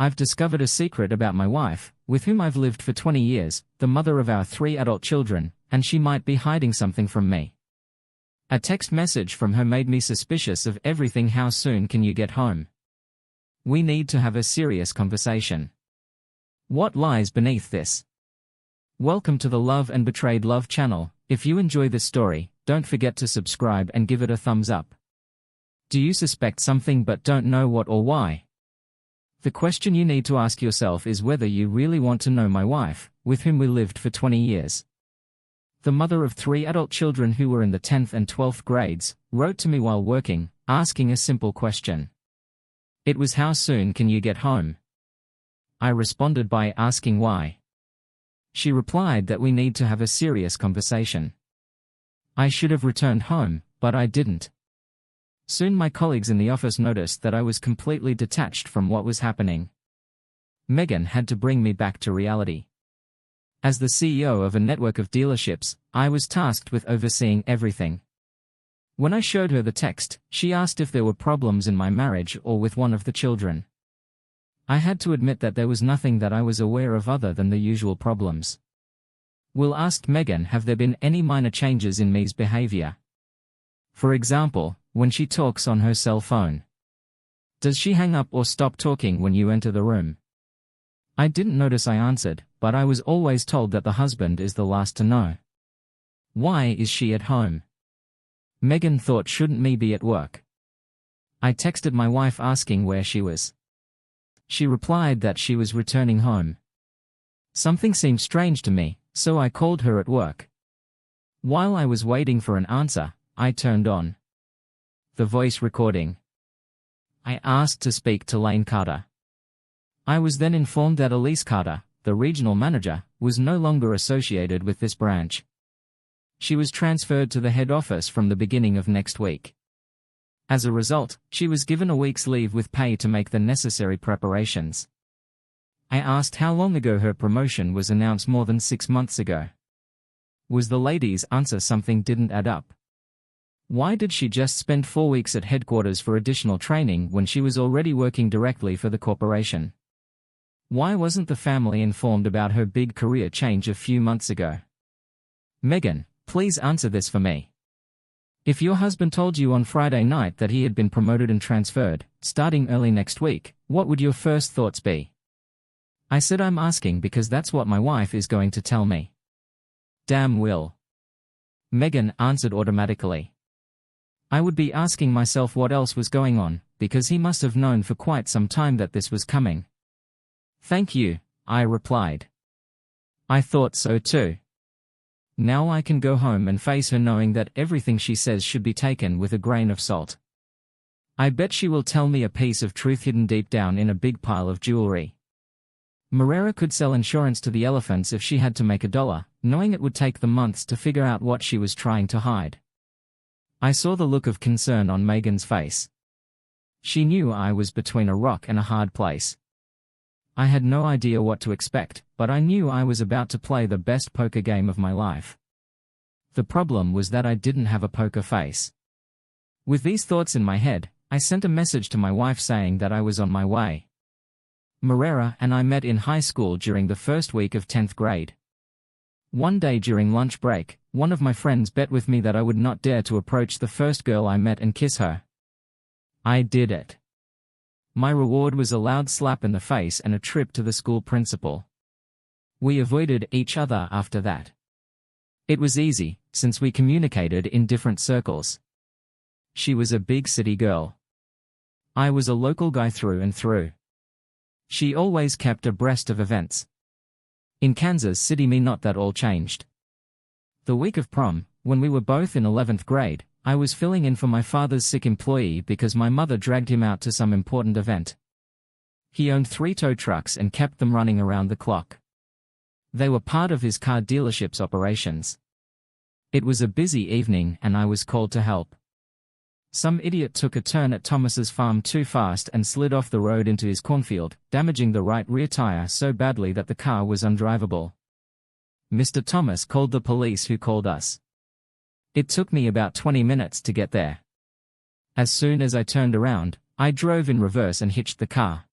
I've discovered a secret about my wife, with whom I've lived for 20 years, the mother of our 3 adult children, and she might be hiding something from me. A text message from her made me suspicious of everything. How soon can you get home? We need to have a serious conversation. What lies beneath this? Welcome to the Love and Betrayed Love channel. If you enjoy this story, don't forget to subscribe and give it a thumbs up. Do you suspect something but don't know what or why? The question you need to ask yourself is whether you really want to know my wife, with whom we lived for 20 years. The mother of 3 adult children who were in the 10th and 12th grades, wrote to me while working, asking a simple question. It was, how soon can you get home? I responded by asking why. She replied that we need to have a serious conversation. I should have returned home, but I didn't. Soon my colleagues in the office noticed that I was completely detached from what was happening. Megan had to bring me back to reality. As the CEO of a network of dealerships, I was tasked with overseeing everything. When I showed her the text, she asked if there were problems in my marriage or with one of the children. I had to admit that there was nothing that I was aware of other than the usual problems. Will asked Megan, have there been any minor changes in me's behavior? For example, when she talks on her cell phone. Does she hang up or stop talking when you enter the room? I didn't notice, I answered, but I was always told that the husband is the last to know. Why is she at home? Megan thought, shouldn't me be at work? I texted my wife asking where she was. She replied that she was returning home. Something seemed strange to me, so I called her at work. While I was waiting for an answer, I turned on the voice recording. I asked to speak to Lane Carter. I was then informed that Elise Carter, the regional manager, was no longer associated with this branch. She was transferred to the head office from the beginning of next week. As a result, she was given a week's leave with pay to make the necessary preparations. I asked how long ago her promotion was announced. More than 6 months ago. Was the lady's answer something didn't add up? Why did she just spend 4 weeks at headquarters for additional training when she was already working directly for the corporation? Why wasn't the family informed about her big career change a few months ago? Megan, please answer this for me. If your husband told you on Friday night that he had been promoted and transferred, starting early next week, what would your first thoughts be? I said, I'm asking because that's what my wife is going to tell me. Damn Will. Megan answered automatically. I would be asking myself what else was going on, because he must have known for quite some time that this was coming. Thank you, I replied. I thought so too. Now I can go home and face her knowing that everything she says should be taken with a grain of salt. I bet she will tell me a piece of truth hidden deep down in a big pile of jewelry. Marrera could sell insurance to the elephants if she had to make $1, knowing it would take them months to figure out what she was trying to hide. I saw the look of concern on Megan's face. She knew I was between a rock and a hard place. I had no idea what to expect, but I knew I was about to play the best poker game of my life. The problem was that I didn't have a poker face. With these thoughts in my head, I sent a message to my wife saying that I was on my way. Marrera and I met in high school during the first week of 10th grade. One day during lunch break, one of my friends bet with me that I would not dare to approach the first girl I met and kiss her. I did it. My reward was a loud slap in the face and a trip to the school principal. We avoided each other after that. It was easy, since we communicated in different circles. She was a big city girl. I was a local guy through and through. She always kept abreast of events. In Kansas City, not that all changed. The week of prom, when we were both in 11th grade, I was filling in for my father's sick employee because my mother dragged him out to some important event. He owned 3 tow trucks and kept them running around the clock. They were part of his car dealership's operations. It was a busy evening and I was called to help. Some idiot took a turn at Thomas's farm too fast and slid off the road into his cornfield, damaging the right rear tire so badly that the car was undrivable. Mr. Thomas called the police, who called us. It took me about 20 minutes to get there. As soon as I turned around, I drove in reverse and hitched the car.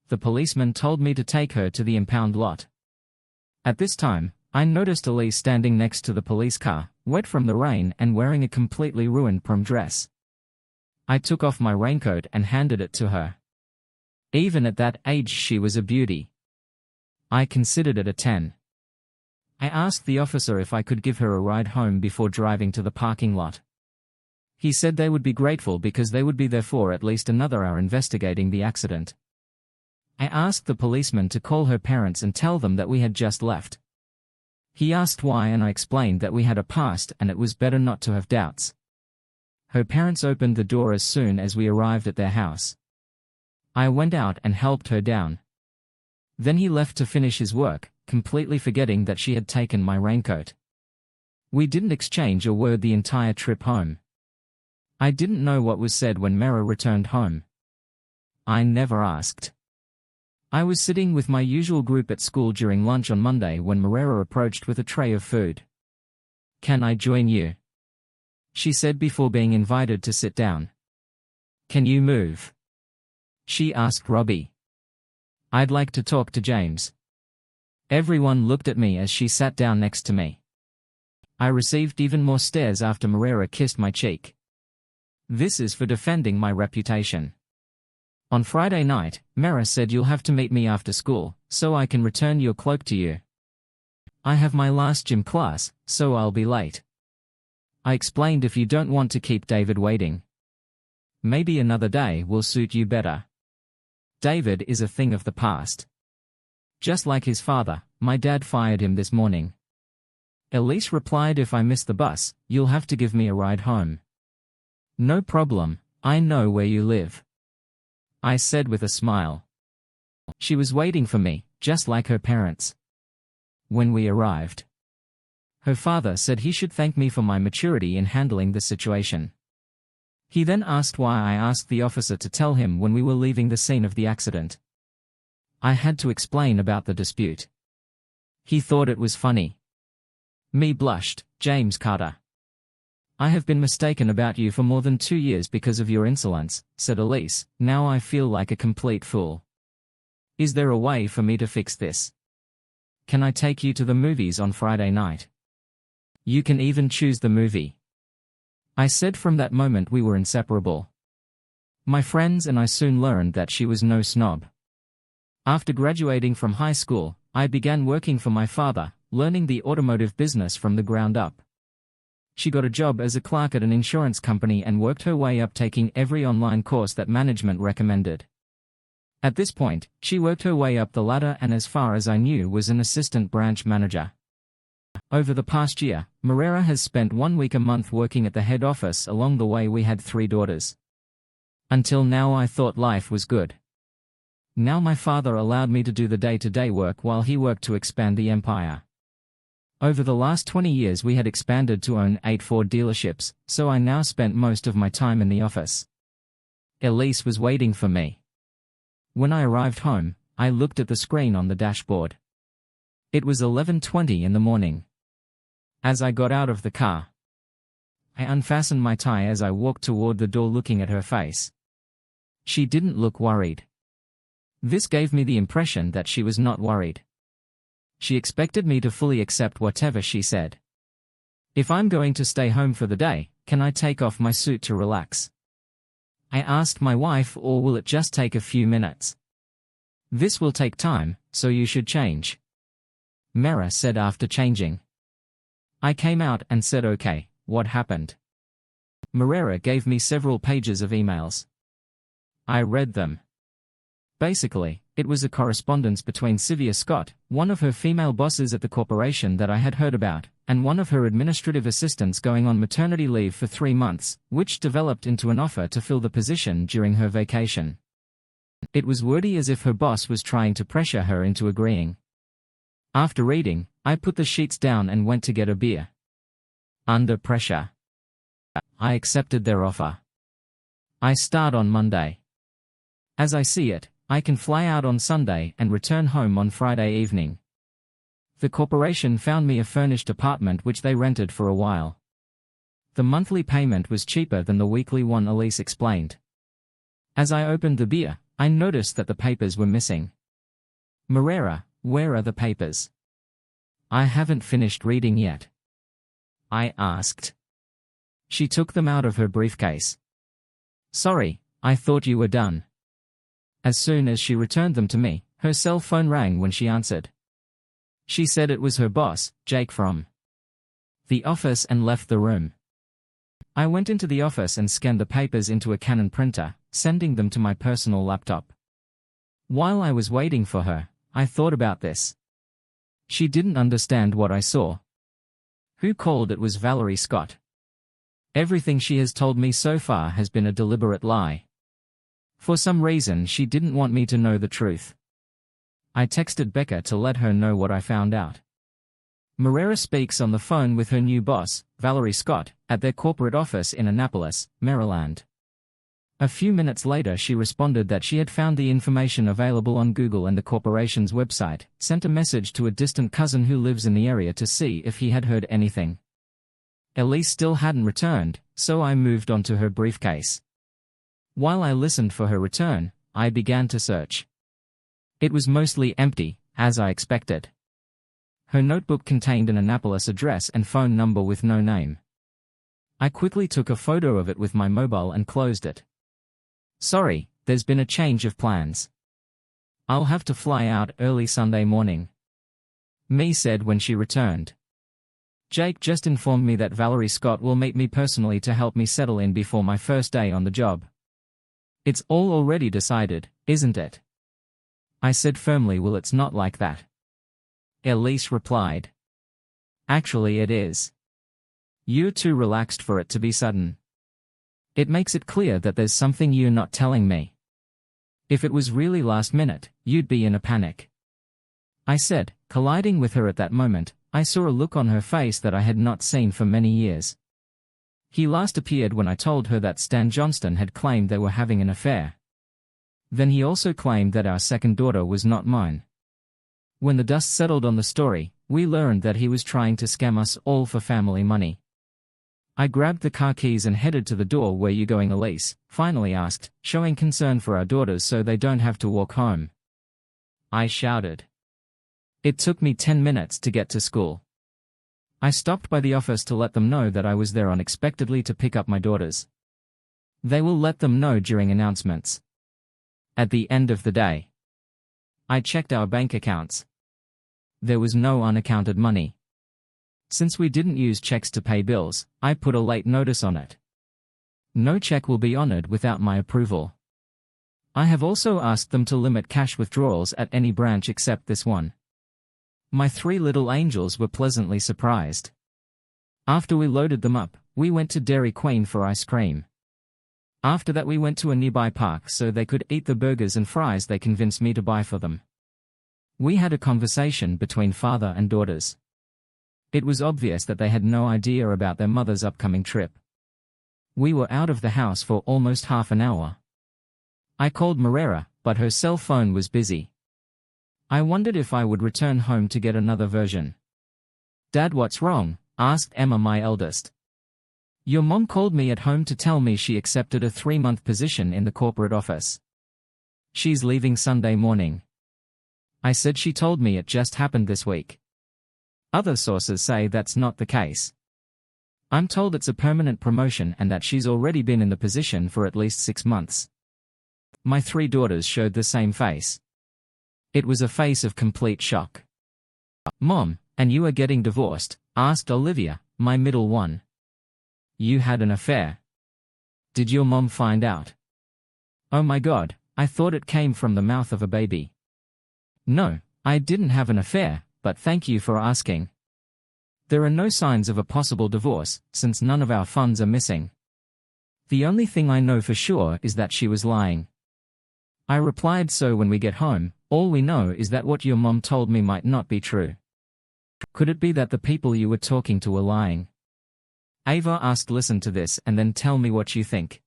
The policeman told me to take her to the impound lot. At this time, I noticed Elise standing next to the police car, wet from the rain and wearing a completely ruined prom dress. I took off my raincoat and handed it to her. Even at that age she was a beauty. I considered it a 10. I asked the officer if I could give her a ride home before driving to the parking lot. He said they would be grateful because they would be there for at least another hour investigating the accident. I asked the policeman to call her parents and tell them that we had just left. He asked why and I explained that we had a past and it was better not to have doubts. Her parents opened the door as soon as we arrived at their house. I went out and helped her down. Then he left to finish his work, completely forgetting that she had taken my raincoat. We didn't exchange a word the entire trip home. I didn't know what was said when Mera returned home. I never asked. I was sitting with my usual group at school during lunch on Monday when Mera approached with a tray of food. "Can I join you?" she said before being invited to sit down. "Can you move?" she asked Robbie. "I'd like to talk to James." Everyone looked at me as she sat down next to me. I received even more stares after Mera kissed my cheek. This is for defending my reputation. On Friday night, Mera said you'll have to meet me after school, so I can return your cloak to you. I have my last gym class, so I'll be late. I explained if you don't want to keep David waiting. Maybe another day will suit you better. David is a thing of the past. Just like his father, my dad fired him this morning. Elise replied if I miss the bus, you'll have to give me a ride home. No problem, I know where you live, I said with a smile. She was waiting for me, just like her parents. When we arrived, her father said he should thank me for my maturity in handling the situation. He then asked why I asked the officer to tell him when we were leaving the scene of the accident. I had to explain about the dispute. He thought it was funny. Me blushed, "James Carter. I have been mistaken about you for more than 2 years because of your insolence," said Elise. "Now I feel like a complete fool. Is there a way for me to fix this? Can I take you to the movies on Friday night? You can even choose the movie." I said from that moment we were inseparable. My friends and I soon learned that she was no snob. After graduating from high school, I began working for my father, learning the automotive business from the ground up. She got a job as a clerk at an insurance company and worked her way up, taking every online course that management recommended. At this point, she worked her way up the ladder and as far as I knew was an assistant branch manager. Over the past year, Mera has spent 1 week a month working at the head office. Along the way we had 3 daughters. Until now I thought life was good. Now my father allowed me to do the day-to-day work while he worked to expand the empire. Over the last 20 years we had expanded to own 8 Ford dealerships, so I now spent most of my time in the office. Elise was waiting for me. When I arrived home, I looked at the screen on the dashboard. It was 11:20 in the morning. As I got out of the car, I unfastened my tie as I walked toward the door looking at her face. She didn't look worried. This gave me the impression that she was not worried. She expected me to fully accept whatever she said. "If I'm going to stay home for the day, can I take off my suit to relax?" I asked my wife, "Or will it just take a few minutes?" "This will take time, so you should change," Mera said after changing. I came out and said, "Okay, what happened?" Mera gave me several pages of emails. I read them. Basically, it was a correspondence between Sylvia Scott, one of her female bosses at the corporation that I had heard about, and one of her administrative assistants going on maternity leave for 3 months, which developed into an offer to fill the position during her vacation. It was wordy as if her boss was trying to pressure her into agreeing. After reading, I put the sheets down and went to get a beer. Under pressure, I accepted their offer. I start on Monday. As I see it, I can fly out on Sunday and return home on Friday evening. The corporation found me a furnished apartment which they rented for a while. The monthly payment was cheaper than the weekly one, Elise explained. As I opened the beer, I noticed that the papers were missing. Moreira, where are the papers? I haven't finished reading yet. I asked. She took them out of her briefcase. Sorry, I thought you were done. As soon as she returned them to me, her cell phone rang when she answered. She said it was her boss, Jake from the office, and left the room. I went into the office and scanned the papers into a Canon printer, sending them to my personal laptop. While I was waiting for her, I thought about this. She didn't understand what I saw. Who called it was Valerie Scott. Everything she has told me so far has been a deliberate lie. For some reason she didn't want me to know the truth. I texted Becca to let her know what I found out. Moreira speaks on the phone with her new boss, Valerie Scott, at their corporate office in Annapolis, Maryland. A few minutes later she responded that she had found the information available on Google and the corporation's website, sent a message to a distant cousin who lives in the area to see if he had heard anything. Elise still hadn't returned, so I moved on to her briefcase. While I listened for her return, I began to search. It was mostly empty, as I expected. Her notebook contained an Annapolis address and phone number with no name. I quickly took a photo of it with my mobile and closed it. Sorry, there's been a change of plans. I'll have to fly out early Sunday morning. Mee said when she returned. Jake just informed me that Valerie Scott will meet me personally to help me settle in before my first day on the job. It's all already decided, isn't it? I said firmly, well, it's not like that. Elise replied. Actually it is. You're too relaxed for it to be sudden. It makes it clear that there's something you're not telling me. If it was really last minute, you'd be in a panic. I said, colliding with her at that moment. I saw a look on her face that I had not seen for many years. He last appeared when I told her that Stan Johnston had claimed they were having an affair. Then he also claimed that our second daughter was not mine. When the dust settled on the story, we learned that he was trying to scam us all for family money. I grabbed the car keys and headed to the door. Where you going, Elise? Finally asked, showing concern for our daughters so they don't have to walk home. I shouted. It took me 10 minutes to get to school. I stopped by the office to let them know that I was there unexpectedly to pick up my daughters. They will let them know during announcements. At the end of the day, I checked our bank accounts. There was no unaccounted money. Since we didn't use checks to pay bills, I put a late notice on it. No check will be honored without my approval. I have also asked them to limit cash withdrawals at any branch except this one. My three little angels were pleasantly surprised. After we loaded them up, we went to Dairy Queen for ice cream. After that we went to a nearby park so they could eat the burgers and fries they convinced me to buy for them. We had a conversation between father and daughters. It was obvious that they had no idea about their mother's upcoming trip. We were out of the house for almost half an hour. I called Moreira, but her cell phone was busy. I wondered if I would return home to get another version. Dad, what's wrong? Asked Emma, my eldest. Your mom called me at home to tell me she accepted a 3-month position in the corporate office. She's leaving Sunday morning. I said she told me it just happened this week. Other sources say that's not the case. I'm told it's a permanent promotion and that she's already been in the position for at least 6 months. My 3 daughters showed the same face. It was a face of complete shock. Mom, and you are getting divorced? Asked Olivia, my middle one. You had an affair. Did your mom find out? Oh my God, I thought it came from the mouth of a baby. No, I didn't have an affair, but thank you for asking. There are no signs of a possible divorce, since none of our funds are missing. The only thing I know for sure is that she was lying. I replied, so when we get home, all we know is that what your mom told me might not be true. Could it be that the people you were talking to were lying? Ava asked, listen to this and then tell me what you think.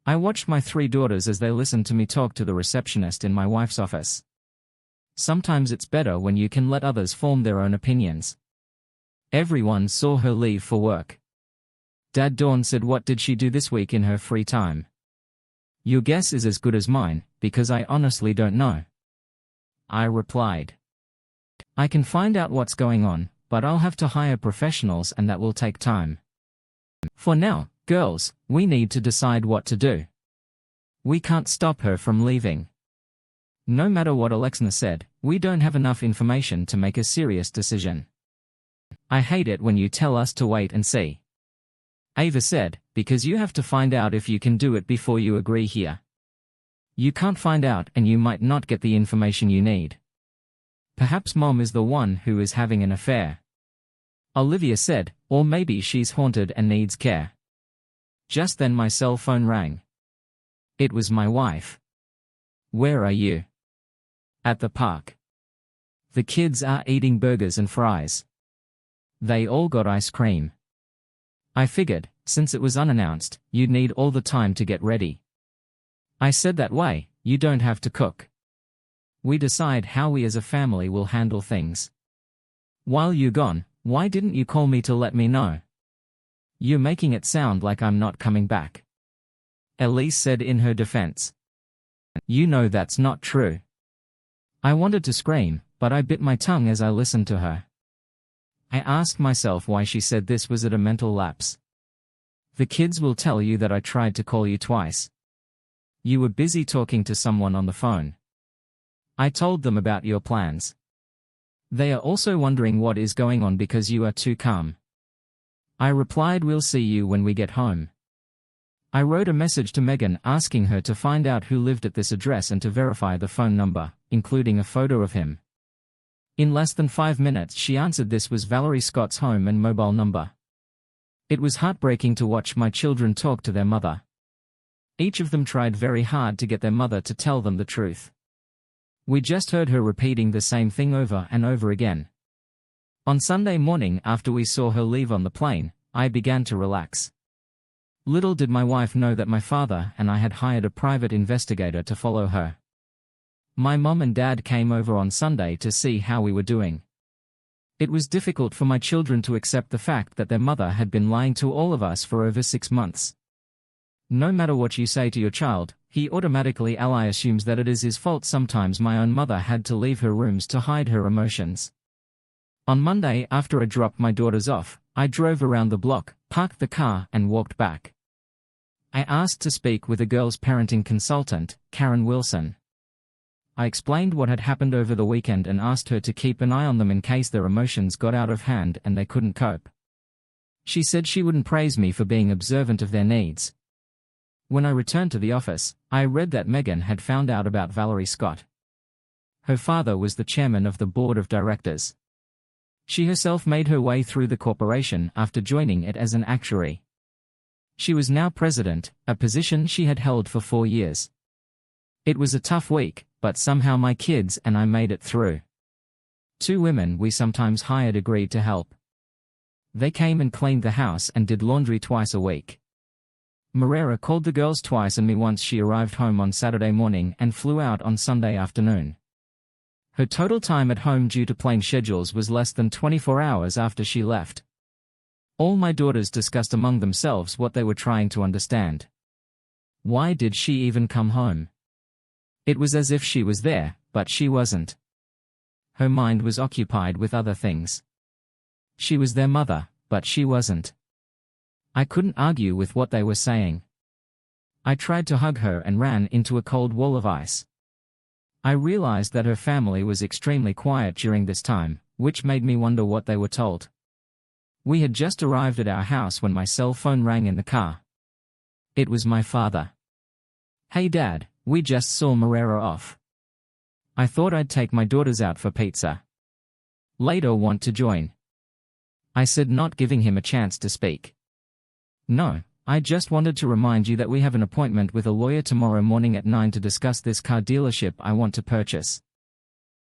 I watched my 3 daughters as they listened to me talk to the receptionist in my wife's office. Sometimes it's better when you can let others form their own opinions. Everyone saw her leave for work. Dad, Dawn said, what did she do this week in her free time? Your guess is as good as mine, because I honestly don't know. I replied. I can find out what's going on, but I'll have to hire professionals and that will take time. For now, girls, we need to decide what to do. We can't stop her from leaving. No matter what Alexna said, we don't have enough information to make a serious decision. I hate it when you tell us to wait and see. Ava said, because you have to find out if you can do it before you agree here. You can't find out and you might not get the information you need. Perhaps Mom is the one who is having an affair. Olivia said, or maybe she's haunted and needs care. Just then my cell phone rang. It was my wife. Where are you? At the park. The kids are eating burgers and fries. They all got ice cream. I figured, since it was unannounced, you'd need all the time to get ready. I said that way, you don't have to cook. We decide how we as a family will handle things. While you're gone, why didn't you call me to let me know? You're making it sound like I'm not coming back. Elise said in her defense. You know that's not true. I wanted to scream, but I bit my tongue as I listened to her. I asked myself why she said this. Was it a mental lapse? The kids will tell you that I tried to call you twice. You were busy talking to someone on the phone. I told them about your plans. They are also wondering what is going on because you are too calm. I replied, we'll see you when we get home. I wrote a message to Megan asking her to find out who lived at this address and to verify the phone number, including a photo of him. In less than 5 minutes she answered this was Valerie Scott's home and mobile number. It was heartbreaking to watch my children talk to their mother. Each of them tried very hard to get their mother to tell them the truth. We just heard her repeating the same thing over and over again. On Sunday morning after we saw her leave on the plane, I began to relax. Little did my wife know that my father and I had hired a private investigator to follow her. My mom and dad came over on Sunday to see how we were doing. It was difficult for my children to accept the fact that their mother had been lying to all of us for over 6 months. No matter what you say to your child, he automatically assumes that it is his fault. Sometimes my own mother had to leave her rooms to hide her emotions. On Monday, after I dropped my daughters off, I drove around the block, parked the car and walked back. I asked to speak with a girl's parenting consultant, Karen Wilson. I explained what had happened over the weekend and asked her to keep an eye on them in case their emotions got out of hand and they couldn't cope. She said she wouldn't praise me for being observant of their needs. When I returned to the office, I read that Megan had found out about Valerie Scott. Her father was the chairman of the board of directors. She herself made her way through the corporation after joining it as an actuary. She was now president, a position she had held for 4 years. It was a tough week, but somehow my kids and I made it through. 2 women we sometimes hired agreed to help. They came and cleaned the house and did laundry twice a week. Marera called the girls twice and me once. She arrived home on Saturday morning and flew out on Sunday afternoon. Her total time at home due to plane schedules was less than 24 hours after she left. All my daughters discussed among themselves what they were trying to understand. Why did she even come home? It was as if she was there, but she wasn't. Her mind was occupied with other things. She was their mother, but she wasn't. I couldn't argue with what they were saying. I tried to hug her and ran into a cold wall of ice. I realized that her family was extremely quiet during this time, which made me wonder what they were told. We had just arrived at our house when my cell phone rang in the car. It was my father. Hey Dad, we just saw Marera off. I thought I'd take my daughters out for pizza. Later want to join? I said, not giving him a chance to speak. No, I just wanted to remind you that we have an appointment with a lawyer tomorrow morning at 9 to discuss this car dealership I want to purchase.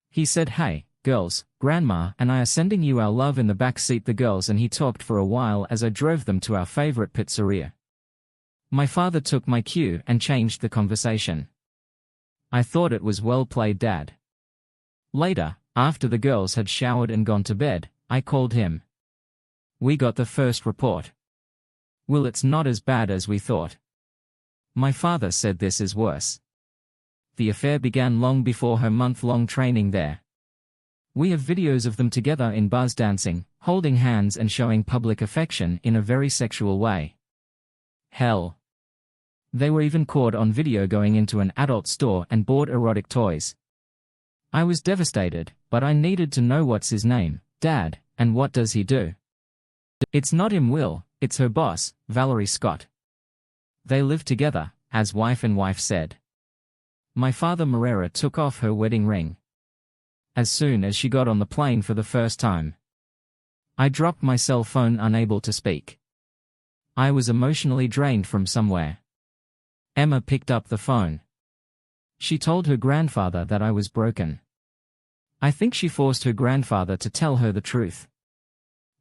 He said, hey, girls, Grandma and I are sending you our love in the back seat. The girls and he talked for a while as I drove them to our favorite pizzeria. My father took my cue and changed the conversation. I thought it was well played, Dad. Later, after the girls had showered and gone to bed, I called him. We got the first report. Well, it's not as bad as we thought. My father said this is worse. The affair began long before her month-long training there. We have videos of them together in bars dancing, holding hands and showing public affection in a very sexual way. Hell. They were even caught on video going into an adult store and bought erotic toys. I was devastated, but I needed to know what's his name, Dad, and what does he do. It's not him, Will, it's her boss, Valerie Scott. They live together, as wife and wife said. My father Marrera took off her wedding ring. As soon as she got on the plane for the first time, I dropped my cell phone, unable to speak. I was emotionally drained from somewhere. Emma picked up the phone. She told her grandfather that I was broken. I think she forced her grandfather to tell her the truth.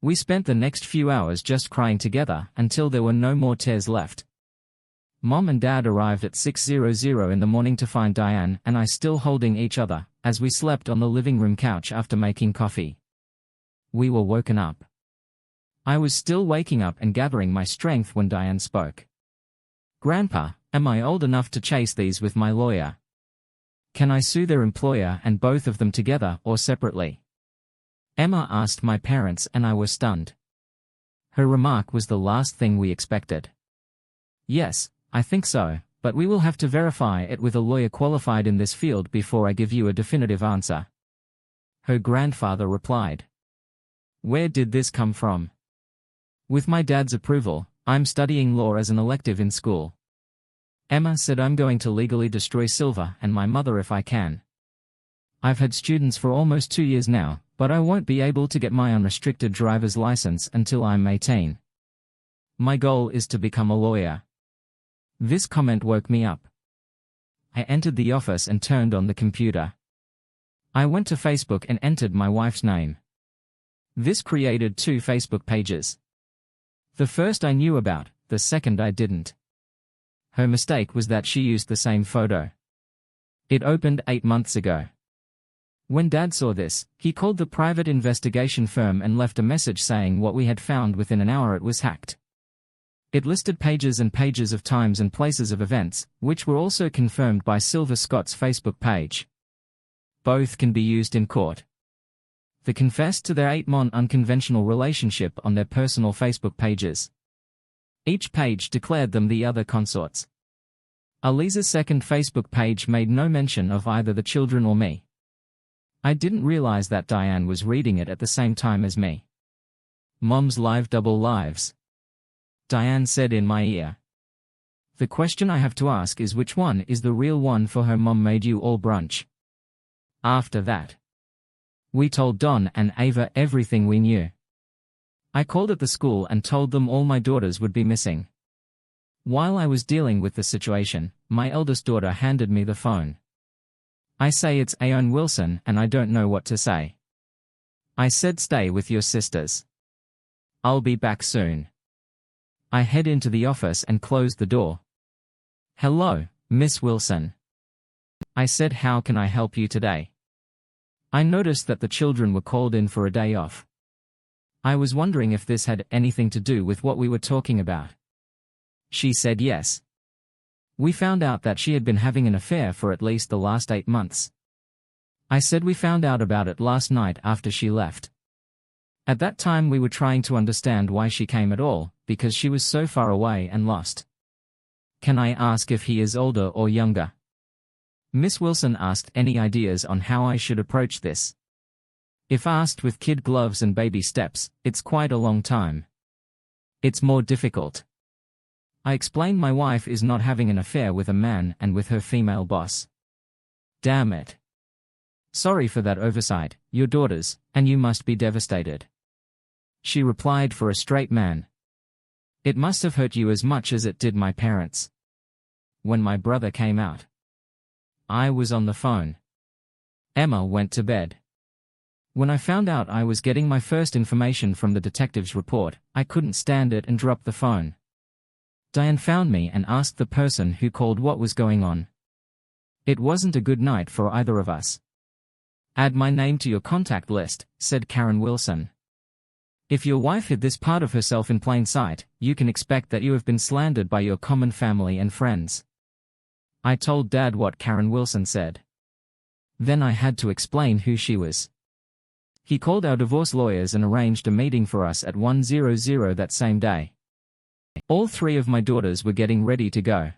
We spent the next few hours just crying together until there were no more tears left. Mom and Dad arrived at 6:00 in the morning to find Diane and I still holding each other, as we slept on the living room couch after making coffee. We were woken up. I was still waking up and gathering my strength when Diane spoke. Grandpa, am I old enough to chase these with my lawyer? Can I sue their employer and both of them together or separately? Emma asked my parents and I was stunned. Her remark was the last thing we expected. Yes, I think so, but we will have to verify it with a lawyer qualified in this field before I give you a definitive answer. Her grandfather replied. Where did this come from? With my dad's approval, I'm studying law as an elective in school. Emma said I'm going to legally destroy Silva and my mother if I can. I've had students for almost 2 years now, but I won't be able to get my unrestricted driver's license until I'm 18. My goal is to become a lawyer. This comment woke me up. I entered the office and turned on the computer. I went to Facebook and entered my wife's name. This created 2 Facebook pages. The first I knew about, the second I didn't. Her mistake was that she used the same photo. It opened 8 months ago. When Dad saw this, he called the private investigation firm and left a message saying what we had found within an hour it was hacked. It listed pages and pages of times and places of events, which were also confirmed by Silva Scott's Facebook page. Both can be used in court. They confessed to their 8-month unconventional relationship on their personal Facebook pages. Each page declared them the other consorts. Aliza's second Facebook page made no mention of either the children or me. I didn't realize that Diane was reading it at the same time as me. Mom's live double lives. Diane said in my ear. The question I have to ask is which one is the real one for her mom made you all brunch. After that, we told Don and Ava everything we knew. I called at the school and told them all my daughters would be missing. While I was dealing with the situation, my eldest daughter handed me the phone. I say it's Aon Wilson and I don't know what to say. I said stay with your sisters. I'll be back soon. I head into the office and closed the door. Hello, Miss Wilson. I said, how can I help you today? I noticed that the children were called in for a day off. I was wondering if this had anything to do with what we were talking about. She said yes. We found out that she had been having an affair for at least the last 8 months. I said we found out about it last night after she left. At that time we were trying to understand why she came at all, because she was so far away and lost. Can I ask if he is older or younger? Miss Wilson asked any ideas on how I should approach this. If asked with kid gloves and baby steps, it's quite a long time. It's more difficult. I explained my wife is not having an affair with a man and with her female boss. Damn it. Sorry for that oversight, your daughters, and you must be devastated. She replied for a straight man. It must have hurt you as much as it did my parents. When my brother came out, I was on the phone. Emma went to bed. When I found out I was getting my first information from the detective's report, I couldn't stand it and dropped the phone. Diane found me and asked the person who called what was going on. It wasn't a good night for either of us. Add my name to your contact list, said Karen Wilson. If your wife hid this part of herself in plain sight, you can expect that you have been slandered by your common family and friends. I told Dad what Karen Wilson said. Then I had to explain who she was. He called our divorce lawyers and arranged a meeting for us at 1:00 that same day. All three of my daughters were getting ready to go.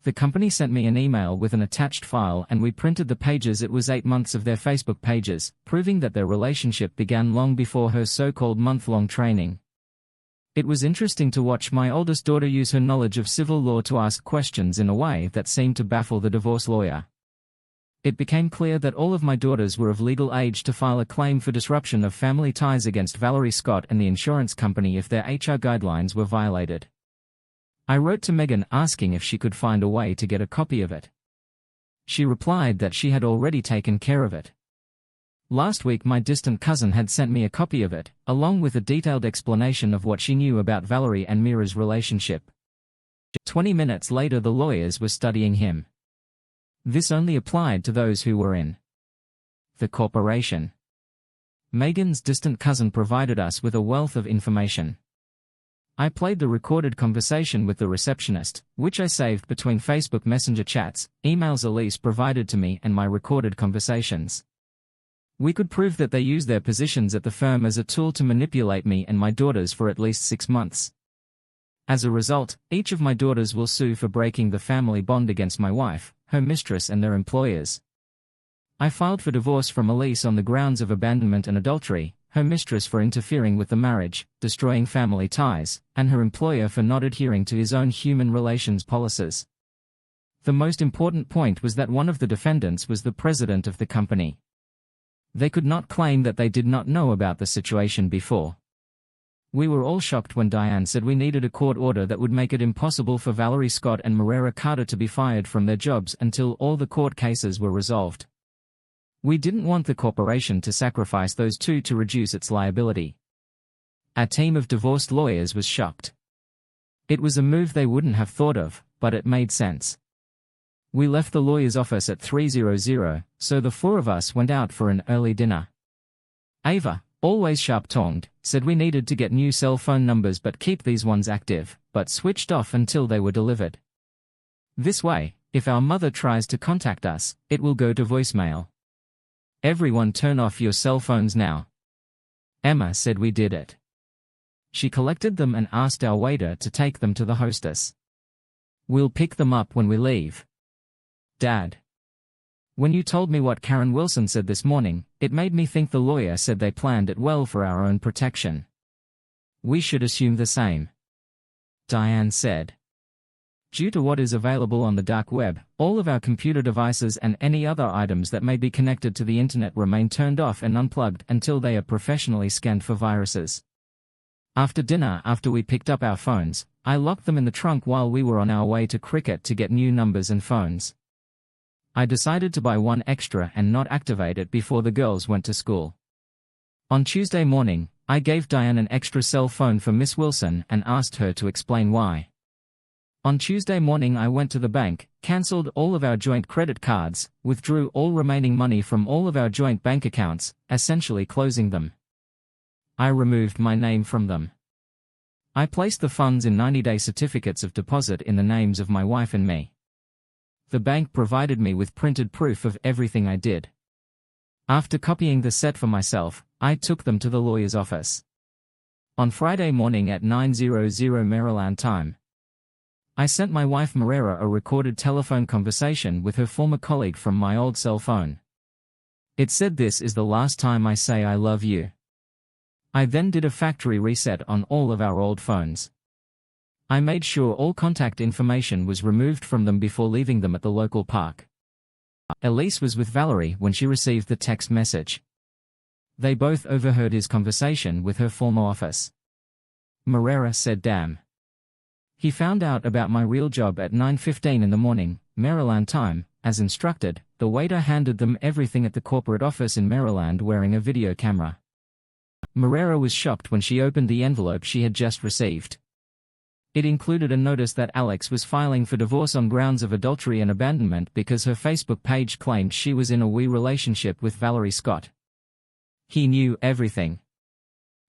The company sent me an email with an attached file and we printed the pages. It was 8 months of their Facebook pages, proving that their relationship began long before her so-called month-long training. It was interesting to watch my oldest daughter use her knowledge of civil law to ask questions in a way that seemed to baffle the divorce lawyer. It became clear that all of my daughters were of legal age to file a claim for disruption of family ties against Valerie Scott and the insurance company if their HR guidelines were violated. I wrote to Megan asking if she could find a way to get a copy of it. She replied that she had already taken care of it. Last week my distant cousin had sent me a copy of it, along with a detailed explanation of what she knew about Valerie and Mira's relationship. 20 minutes later the lawyers were studying him. This only applied to those who were in the corporation. Megan's distant cousin provided us with a wealth of information. I played the recorded conversation with the receptionist, which I saved between Facebook Messenger chats, emails Elise provided to me and my recorded conversations. We could prove that they used their positions at the firm as a tool to manipulate me and my daughters for at least 6 months. As a result, each of my daughters will sue for breaking the family bond against my wife, her mistress and their employers. I filed for divorce from Elise on the grounds of abandonment and adultery, her mistress for interfering with the marriage, destroying family ties, and her employer for not adhering to his own human relations policies. The most important point was that one of the defendants was the president of the company. They could not claim that they did not know about the situation before. We were all shocked when Diane said we needed a court order that would make it impossible for Valerie Scott and Marera Carter to be fired from their jobs until all the court cases were resolved. We didn't want the corporation to sacrifice those two to reduce its liability. Our team of divorced lawyers was shocked. It was a move they wouldn't have thought of, but it made sense. We left the lawyer's office at 3:00, so the four of us went out for an early dinner. Ava, always sharp-tongued, said we needed to get new cell phone numbers but keep these ones active, but switched off until they were delivered. This way, if our mother tries to contact us, it will go to voicemail. Everyone turn off your cell phones now. Emma said we did it. She collected them and asked our waiter to take them to the hostess. We'll pick them up when we leave. Dad. When you told me what Karen Wilson said this morning, it made me think the lawyer said they planned it well for our own protection. We should assume the same. Diane said. Due to what is available on the dark web, all of our computer devices and any other items that may be connected to the internet remain turned off and unplugged until they are professionally scanned for viruses. After dinner, after we picked up our phones, I locked them in the trunk while we were on our way to Cricket to get new numbers and phones. I decided to buy one extra and not activate it before the girls went to school. On Tuesday morning, I gave Diane an extra cell phone for Miss Wilson and asked her to explain why. On Tuesday morning I went to the bank, cancelled all of our joint credit cards, withdrew all remaining money from all of our joint bank accounts, essentially closing them. I removed my name from them. I placed the funds in 90-day certificates of deposit in the names of my wife and me. The bank provided me with printed proof of everything I did. After copying the set for myself, I took them to the lawyer's office. On Friday morning at 9:00 Maryland time, I sent my wife Marera a recorded telephone conversation with her former colleague from my old cell phone. It said, "This is the last time I say I love you." I then did a factory reset on all of our old phones. I made sure all contact information was removed from them before leaving them at the local park. Elise was with Valerie when she received the text message. They both overheard his conversation with her former office. Marera said, "Damn. He found out about my real job at 9:15 in the morning, Maryland time, as instructed." The waiter handed them everything at the corporate office in Maryland wearing a video camera. Marera was shocked when she opened the envelope she had just received. It included a notice that Alex was filing for divorce on grounds of adultery and abandonment because her Facebook page claimed she was in a awry relationship with Valerie Scott. He knew everything.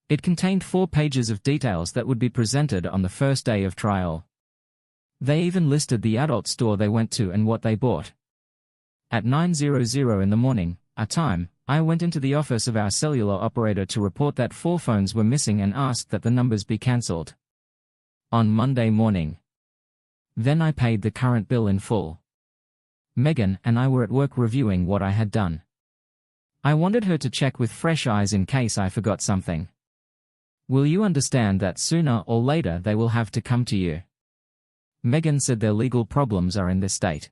It contained 4 pages of details that would be presented on the first day of trial. They even listed the adult store they went to and what they bought. At 9:00 in the morning, our time, I went into the office of our cellular operator to report that 4 phones were missing and asked that the numbers be cancelled. On Monday morning. Then I paid the current bill in full. Megan and I were at work reviewing what I had done. I wanted her to check with fresh eyes in case I forgot something. Will you understand that sooner or later they will have to come to you? Megan said their legal problems are in this state.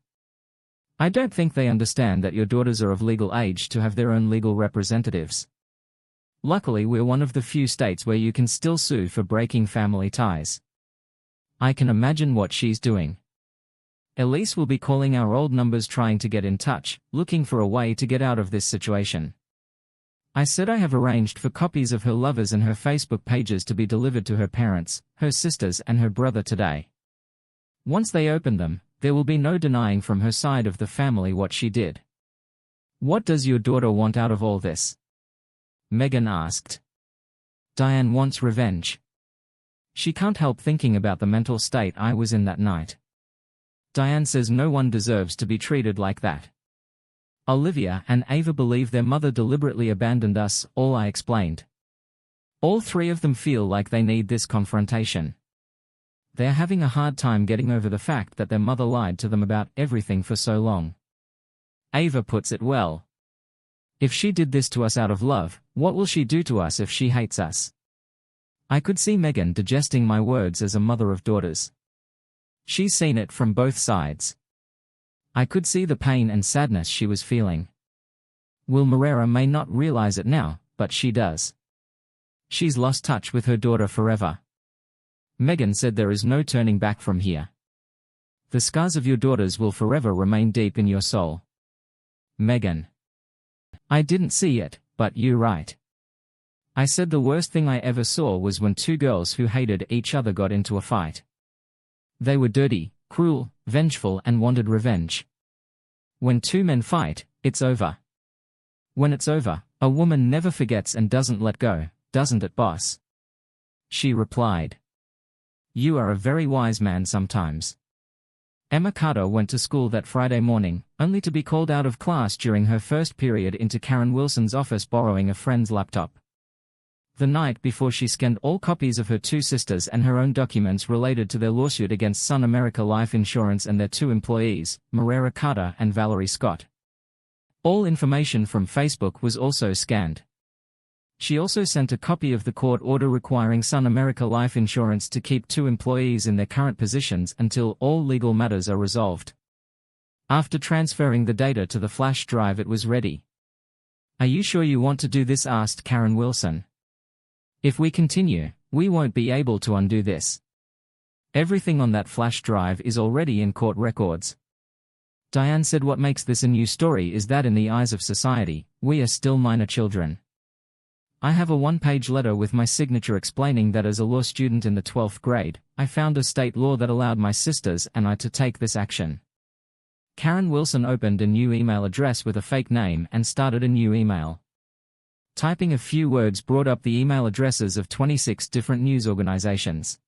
I don't think they understand that your daughters are of legal age to have their own legal representatives. Luckily, we're one of the few states where you can still sue for breaking family ties. I can imagine what she's doing. Elise will be calling our old numbers trying to get in touch, looking for a way to get out of this situation. I said I have arranged for copies of her lovers and her Facebook pages to be delivered to her parents, her sisters and her brother today. Once they open them, there will be no denying from her side of the family what she did. What does your daughter want out of all this? Megan asked. Diane wants revenge. She can't help thinking about the mental state I was in that night. Diane says no one deserves to be treated like that. Olivia and Ava believe their mother deliberately abandoned us, all I explained. All 3 of them feel like they need this confrontation. They're having a hard time getting over the fact that their mother lied to them about everything for so long. Ava puts it well. If she did this to us out of love, what will she do to us if she hates us? I could see Megan digesting my words as a mother of daughters. She's seen it from both sides. I could see the pain and sadness she was feeling. Will Moreira may not realize it now, but she does. She's lost touch with her daughter forever. Megan said there is no turning back from here. The scars of your daughters will forever remain deep in your soul. Megan. I didn't see it, but you're right. I said the worst thing I ever saw was when 2 girls who hated each other got into a fight. They were dirty, cruel, vengeful and wanted revenge. When 2 men fight, it's over. When it's over, a woman never forgets and doesn't let go, doesn't it, boss? She replied. You are a very wise man sometimes. Emma Carter went to school that Friday morning, only to be called out of class during her first period into Karen Wilson's office borrowing a friend's laptop. The night before, she scanned all copies of her 2 sisters and her own documents related to their lawsuit against Sun America Life Insurance and their 2 employees, Moreira Carter and Valerie Scott. All information from Facebook was also scanned. She also sent a copy of the court order requiring Sun America Life Insurance to keep 2 employees in their current positions until all legal matters are resolved. After transferring the data to the flash drive, it was ready. Are you sure you want to do this? Asked Karen Wilson. If we continue, we won't be able to undo this. Everything on that flash drive is already in court records. Diane said what makes this a new story is that in the eyes of society, we are still minor children. I have a 1-page letter with my signature explaining that as a law student in the 12th grade, I found a state law that allowed my sisters and I to take this action. Karen Wilson opened a new email address with a fake name and started a new email. Typing a few words brought up the email addresses of 26 different news organizations.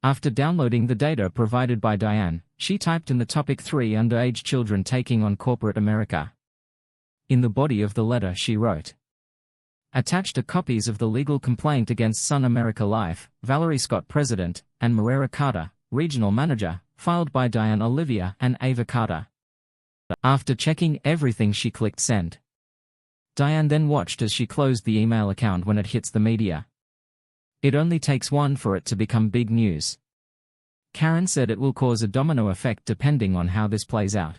After downloading the data provided by Diane, she typed in the topic 3 underage children taking on corporate America. In the body of the letter she wrote. Attached are copies of the legal complaint against Sun America Life, Valerie Scott President, and Moreira Carter, Regional Manager, filed by Diane Olivia and Ava Carter. After checking everything, she clicked send. Diane then watched as she closed the email account when it hits the media. It only takes one for it to become big news. Karen said it will cause a domino effect depending on how this plays out.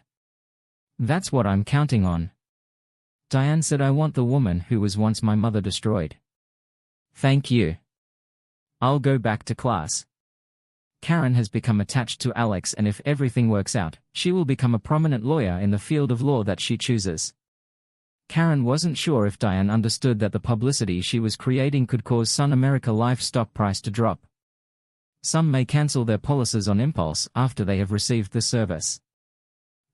That's what I'm counting on. Diane said I want the woman who was once my mother destroyed. Thank you. I'll go back to class. Karen has become attached to Alex, and if everything works out, she will become a prominent lawyer in the field of law that she chooses. Karen wasn't sure if Diane understood that the publicity she was creating could cause Sun America Life stock price to drop. Some may cancel their policies on impulse after they have received the service.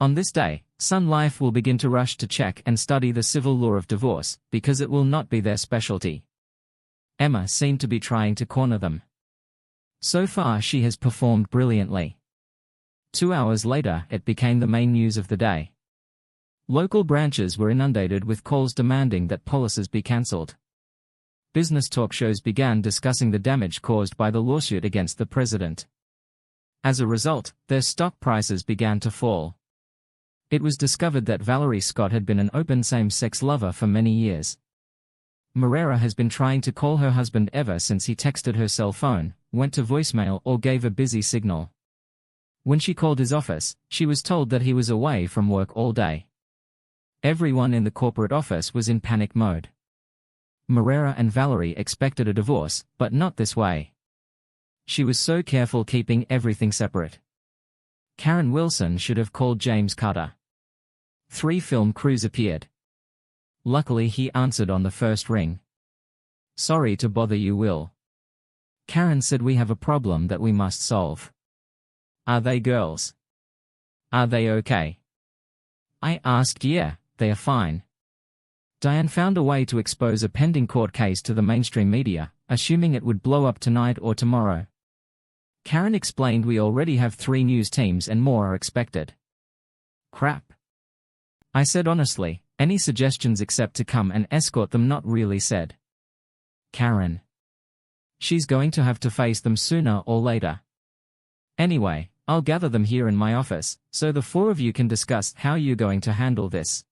On this day, Sun Life will begin to rush to check and study the civil law of divorce, because it will not be their specialty. Emma seemed to be trying to corner them. So far she has performed brilliantly. 2 hours later, it became the main news of the day. Local branches were inundated with calls demanding that policies be cancelled. Business talk shows began discussing the damage caused by the lawsuit against the president. As a result, their stock prices began to fall. It was discovered that Valerie Scott had been an open same-sex lover for many years. Moreira has been trying to call her husband ever since he texted her cell phone, went to voicemail or gave a busy signal. When she called his office, she was told that he was away from work all day. Everyone in the corporate office was in panic mode. Moreira and Valerie expected a divorce, but not this way. She was so careful keeping everything separate. Karen Wilson should have called James Carter. 3 film crews appeared. Luckily he answered on the first ring. "Sorry to bother you, Will. Karen said we have a problem that we must solve." "Are they girls? Are they okay?" I asked. "Yeah, they are fine." Diane found a way to expose a pending court case to the mainstream media, assuming it would blow up tonight or tomorrow. Karen explained we already have 3 news teams and more are expected. Crap. I said honestly, any suggestions except to come and escort them not really said. Karen. She's going to have to face them sooner or later. Anyway, I'll gather them here in my office, so the 4 of you can discuss how you're going to handle this.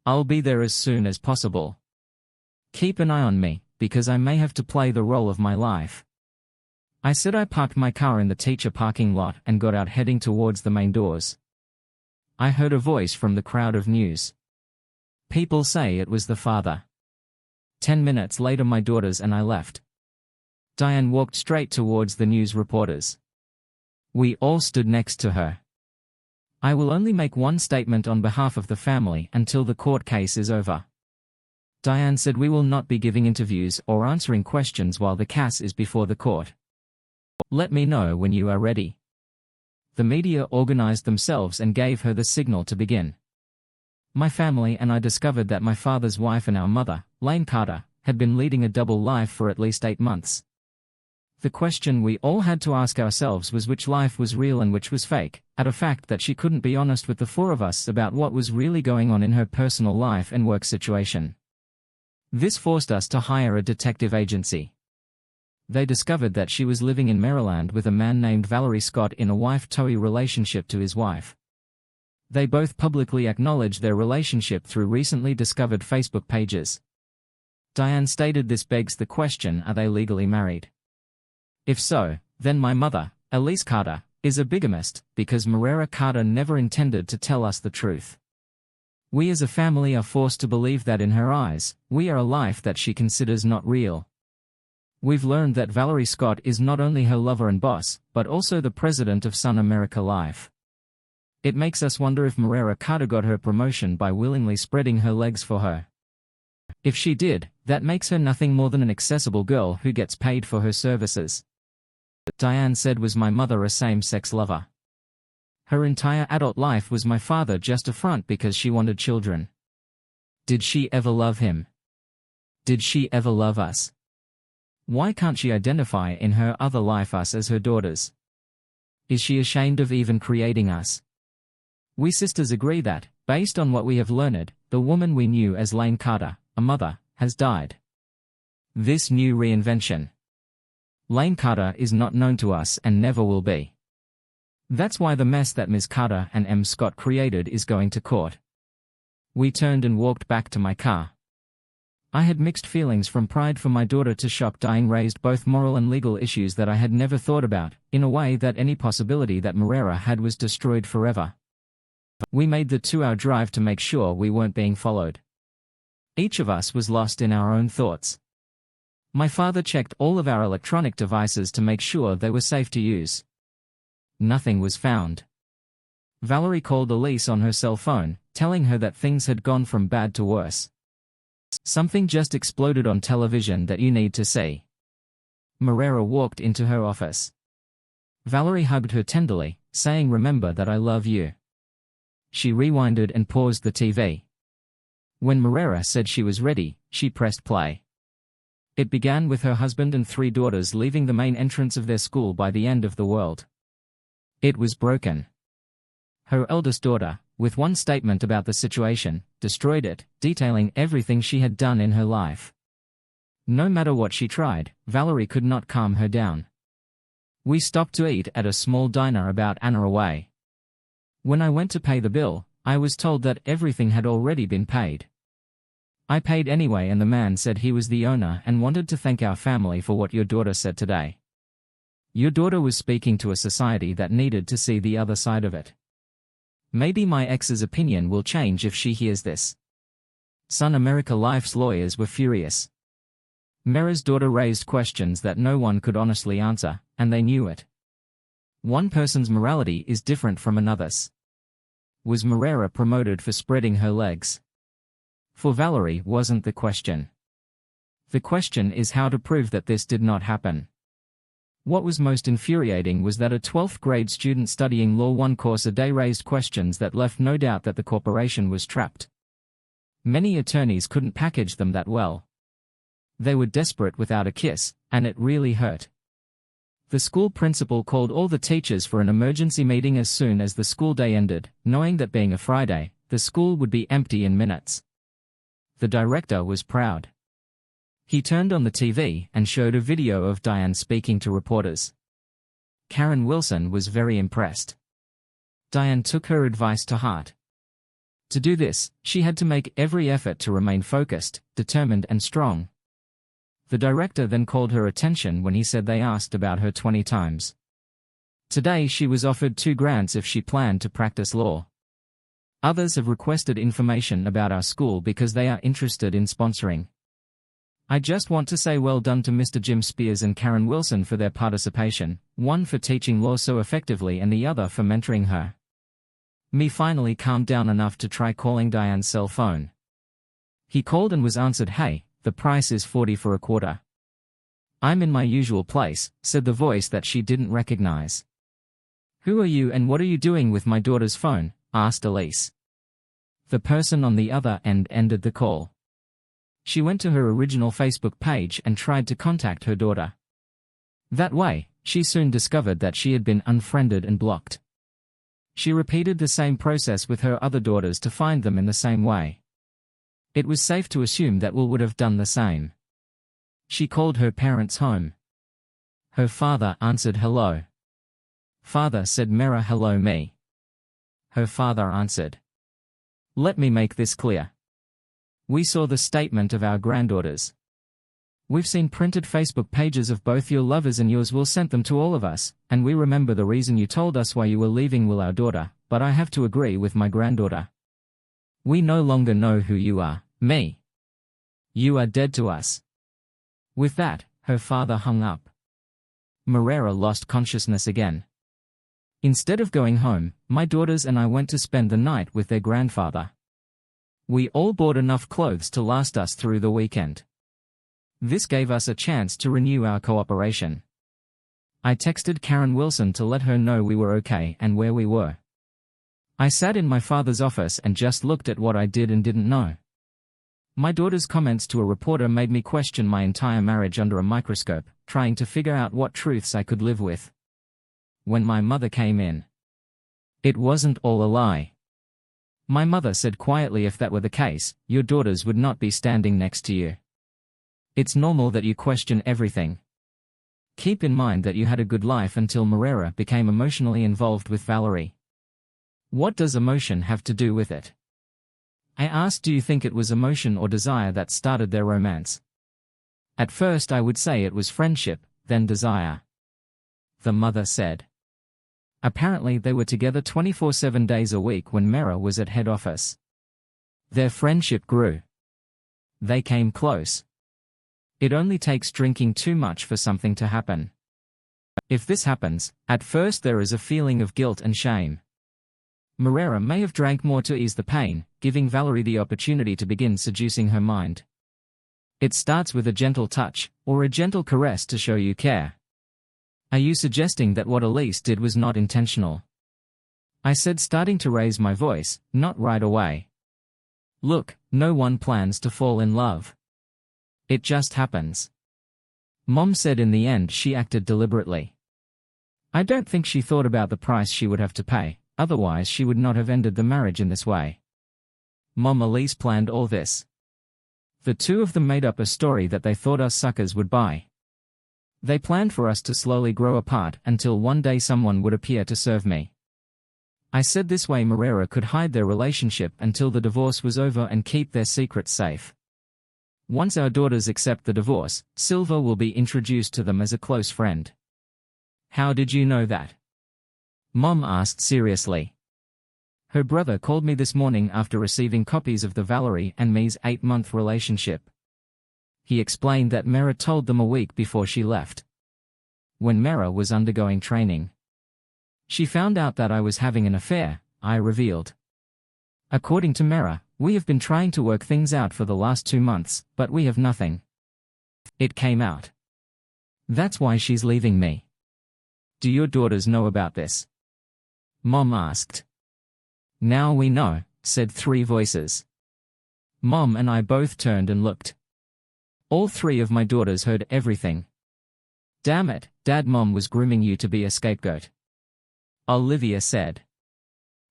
I'll be there as soon as possible. Keep an eye on me, because I may have to play the role of my life. I said. I parked my car in the teacher parking lot and got out heading towards the main doors. I heard a voice from the crowd of news. People say it was the father. 10 minutes later my daughters and I left. Diane walked straight towards the news reporters. We all stood next to her. I will only make one statement on behalf of the family until the court case is over. Diane said we will not be giving interviews or answering questions while the case is before the court. Let me know when you are ready. The media organized themselves and gave her the signal to begin. My family and I discovered that my father's wife and our mother, Lane Carter, had been leading a double life for at least 8 months. The question we all had to ask ourselves was which life was real and which was fake, at a fact that she couldn't be honest with the 4 of us about what was really going on in her personal life and work situation. This forced us to hire a detective agency. They discovered that she was living in Maryland with a man named Valerie Scott in a wife-towie relationship to his wife. They both publicly acknowledged their relationship through recently discovered Facebook pages. Diane stated this begs the question, are they legally married? If so, then my mother, Elise Carter, is a bigamist, because Moreira Carter never intended to tell us the truth. We as a family are forced to believe that in her eyes, we are a life that she considers not real. We've learned that Valerie Scott is not only her lover and boss, but also the president of Sun America Life. It makes us wonder if Moreira Carter got her promotion by willingly spreading her legs for her. If she did, that makes her nothing more than an accessible girl who gets paid for her services. Diane said, was my mother a same-sex lover? Her entire adult life was my father just a front because she wanted children. Did she ever love him? Did she ever love us? Why can't she identify in her other life us as her daughters? Is she ashamed of even creating us? We sisters agree that, based on what we have learned, the woman we knew as Lane Carter, a mother, has died. This new reinvention. Lane Carter is not known to us and never will be. That's why the mess that Ms. Carter and M. Scott created is going to court. We turned and walked back to my car. I had mixed feelings, from pride for my daughter to shock. Dying raised both moral and legal issues that I had never thought about, in a way that any possibility that Moreira had was destroyed forever. We made the 2-hour drive to make sure we weren't being followed. Each of us was lost in our own thoughts. My father checked all of our electronic devices to make sure they were safe to use. Nothing was found. Valerie called Elise on her cell phone, telling her that things had gone from bad to worse. Something just exploded on television that you need to see. Moreira walked into her office. Valerie hugged her tenderly, saying, "Remember that I love you." She rewinded and paused the TV. When Moreira said she was ready, she pressed play. It began with her husband and 3 daughters leaving the main entrance of their school by the end of the world. It was broken. Her eldest daughter, with one statement about the situation, destroyed it, detailing everything she had done in her life. No matter what she tried, Valerie could not calm her down. We stopped to eat at a small diner about an hour away. When I went to pay the bill, I was told that everything had already been paid. I paid anyway, and the man said he was the owner and wanted to thank our family for what your daughter said today. Your daughter was speaking to a society that needed to see the other side of it. Maybe my ex's opinion will change if she hears this. Sun America Life's lawyers were furious. Mera's daughter raised questions that no one could honestly answer, and they knew it. One person's morality is different from another's. Was Mera promoted for spreading her legs? For Valerie wasn't the question. The question is how to prove that this did not happen. What was most infuriating was that a 12th grade student studying law 1 course a day raised questions that left no doubt that the corporation was trapped. Many attorneys couldn't package them that well. They were desperate without a kiss, and it really hurt. The school principal called all the teachers for an emergency meeting as soon as the school day ended, knowing that being a Friday, the school would be empty in minutes. The director was proud. He turned on the TV and showed a video of Diane speaking to reporters. Karen Wilson was very impressed. Diane took her advice to heart. To do this, she had to make every effort to remain focused, determined and strong. The director then called her attention when he said they asked about her 20 times. Today she was offered 2 grants if she planned to practice law. Others have requested information about our school because they are interested in sponsoring. I just want to say well done to Mr. Jim Spears and Karen Wilson for their participation, one for teaching law so effectively and the other for mentoring her. Me finally calmed down enough to try calling Diane's cell phone. He called and was answered, "Hey, the price is $40 for a quarter." "I'm in my usual place," said the voice that she didn't recognize. "Who are you and what are you doing with my daughter's phone?" asked Elise. The person on the other end ended the call. She went to her original Facebook page and tried to contact her daughter. That way, she soon discovered that she had been unfriended and blocked. She repeated the same process with her other daughters to find them in the same way. It was safe to assume that Will would have done the same. She called her parents home. Her father answered hello. "Father," said Mera, "hello me." Her father answered. "Let me make this clear. We saw the statement of our granddaughters. We've seen printed Facebook pages of both your lovers and yours. Will sent them to all of us, and we remember the reason you told us why you were leaving Will, our daughter, but I have to agree with my granddaughter. We no longer know who you are, me. You are dead to us." With that, her father hung up. Mera lost consciousness again. Instead of going home, my daughters and I went to spend the night with their grandfather. We all bought enough clothes to last us through the weekend. This gave us a chance to renew our cooperation. I texted Karen Wilson to let her know we were okay and where we were. I sat in my father's office and just looked at what I did and didn't know. My daughter's comments to a reporter made me question my entire marriage under a microscope, trying to figure out what truths I could live with. When my mother came in, it wasn't all a lie. My mother said quietly, "If that were the case, your daughters would not be standing next to you. It's normal that you question everything. Keep in mind that you had a good life until Mera became emotionally involved with Valerie." What does emotion have to do with it? I asked, do you think it was emotion or desire that started their romance? At first I would say it was friendship, then desire. The mother said. Apparently they were together 24 7 days a week when Mera was at head office. Their friendship grew. They came close. It only takes drinking too much for something to happen. If this happens, at first there is a feeling of guilt and shame. Mera may have drank more to ease the pain, giving Valerie the opportunity to begin seducing her mind. It starts with a gentle touch, or a gentle caress to show you care. Are you suggesting that what Elise did was not intentional? I said, starting to raise my voice, not right away. Look, no one plans to fall in love. It just happens. Mom said in the end she acted deliberately. I don't think she thought about the price she would have to pay, otherwise she would not have ended the marriage in this way. Mom Elise planned all this. The two of them made up a story that they thought us suckers would buy. They planned for us to slowly grow apart until one day someone would appear to serve me. I said this way Moreira could hide their relationship until the divorce was over and keep their secrets safe. Once our daughters accept the divorce, Silva will be introduced to them as a close friend. How did you know that? Mom asked seriously. Her brother called me this morning after receiving copies of the Valerie and me's 8-month relationship. He explained that Mera told them a week before she left. When Mera was undergoing training. She found out that I was having an affair, I revealed. According to Mera, we have been trying to work things out for the last 2 months, but we have nothing. It came out. That's why she's leaving me. Do your daughters know about this? Mom asked. Now we know, said 3 voices. Mom and I both turned and looked. All 3 of my daughters heard everything. Damn it, Dad, Mom was grooming you to be a scapegoat. Olivia said.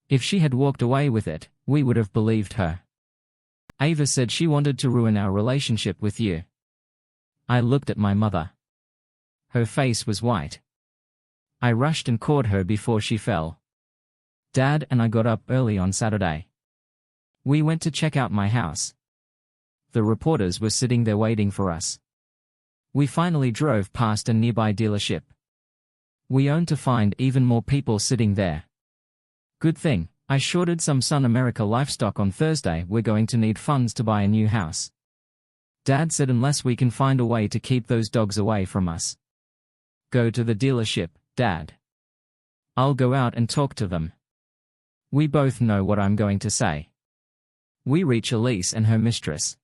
If she had walked away with it, we would have believed her. Ava said she wanted to ruin our relationship with you. I looked at my mother. Her face was white. I rushed and caught her before she fell. Dad and I got up early on Saturday. We went to check out my house. The reporters were sitting there waiting for us. We finally drove past a nearby dealership. We owned to find even more people sitting there. Good thing, I shorted some Sun America livestock on Thursday. We're going to need funds to buy a new house. Dad said unless we can find a way to keep those dogs away from us. Go to the dealership, Dad. I'll go out and talk to them. We both know what I'm going to say. We reach Elise and her mistress.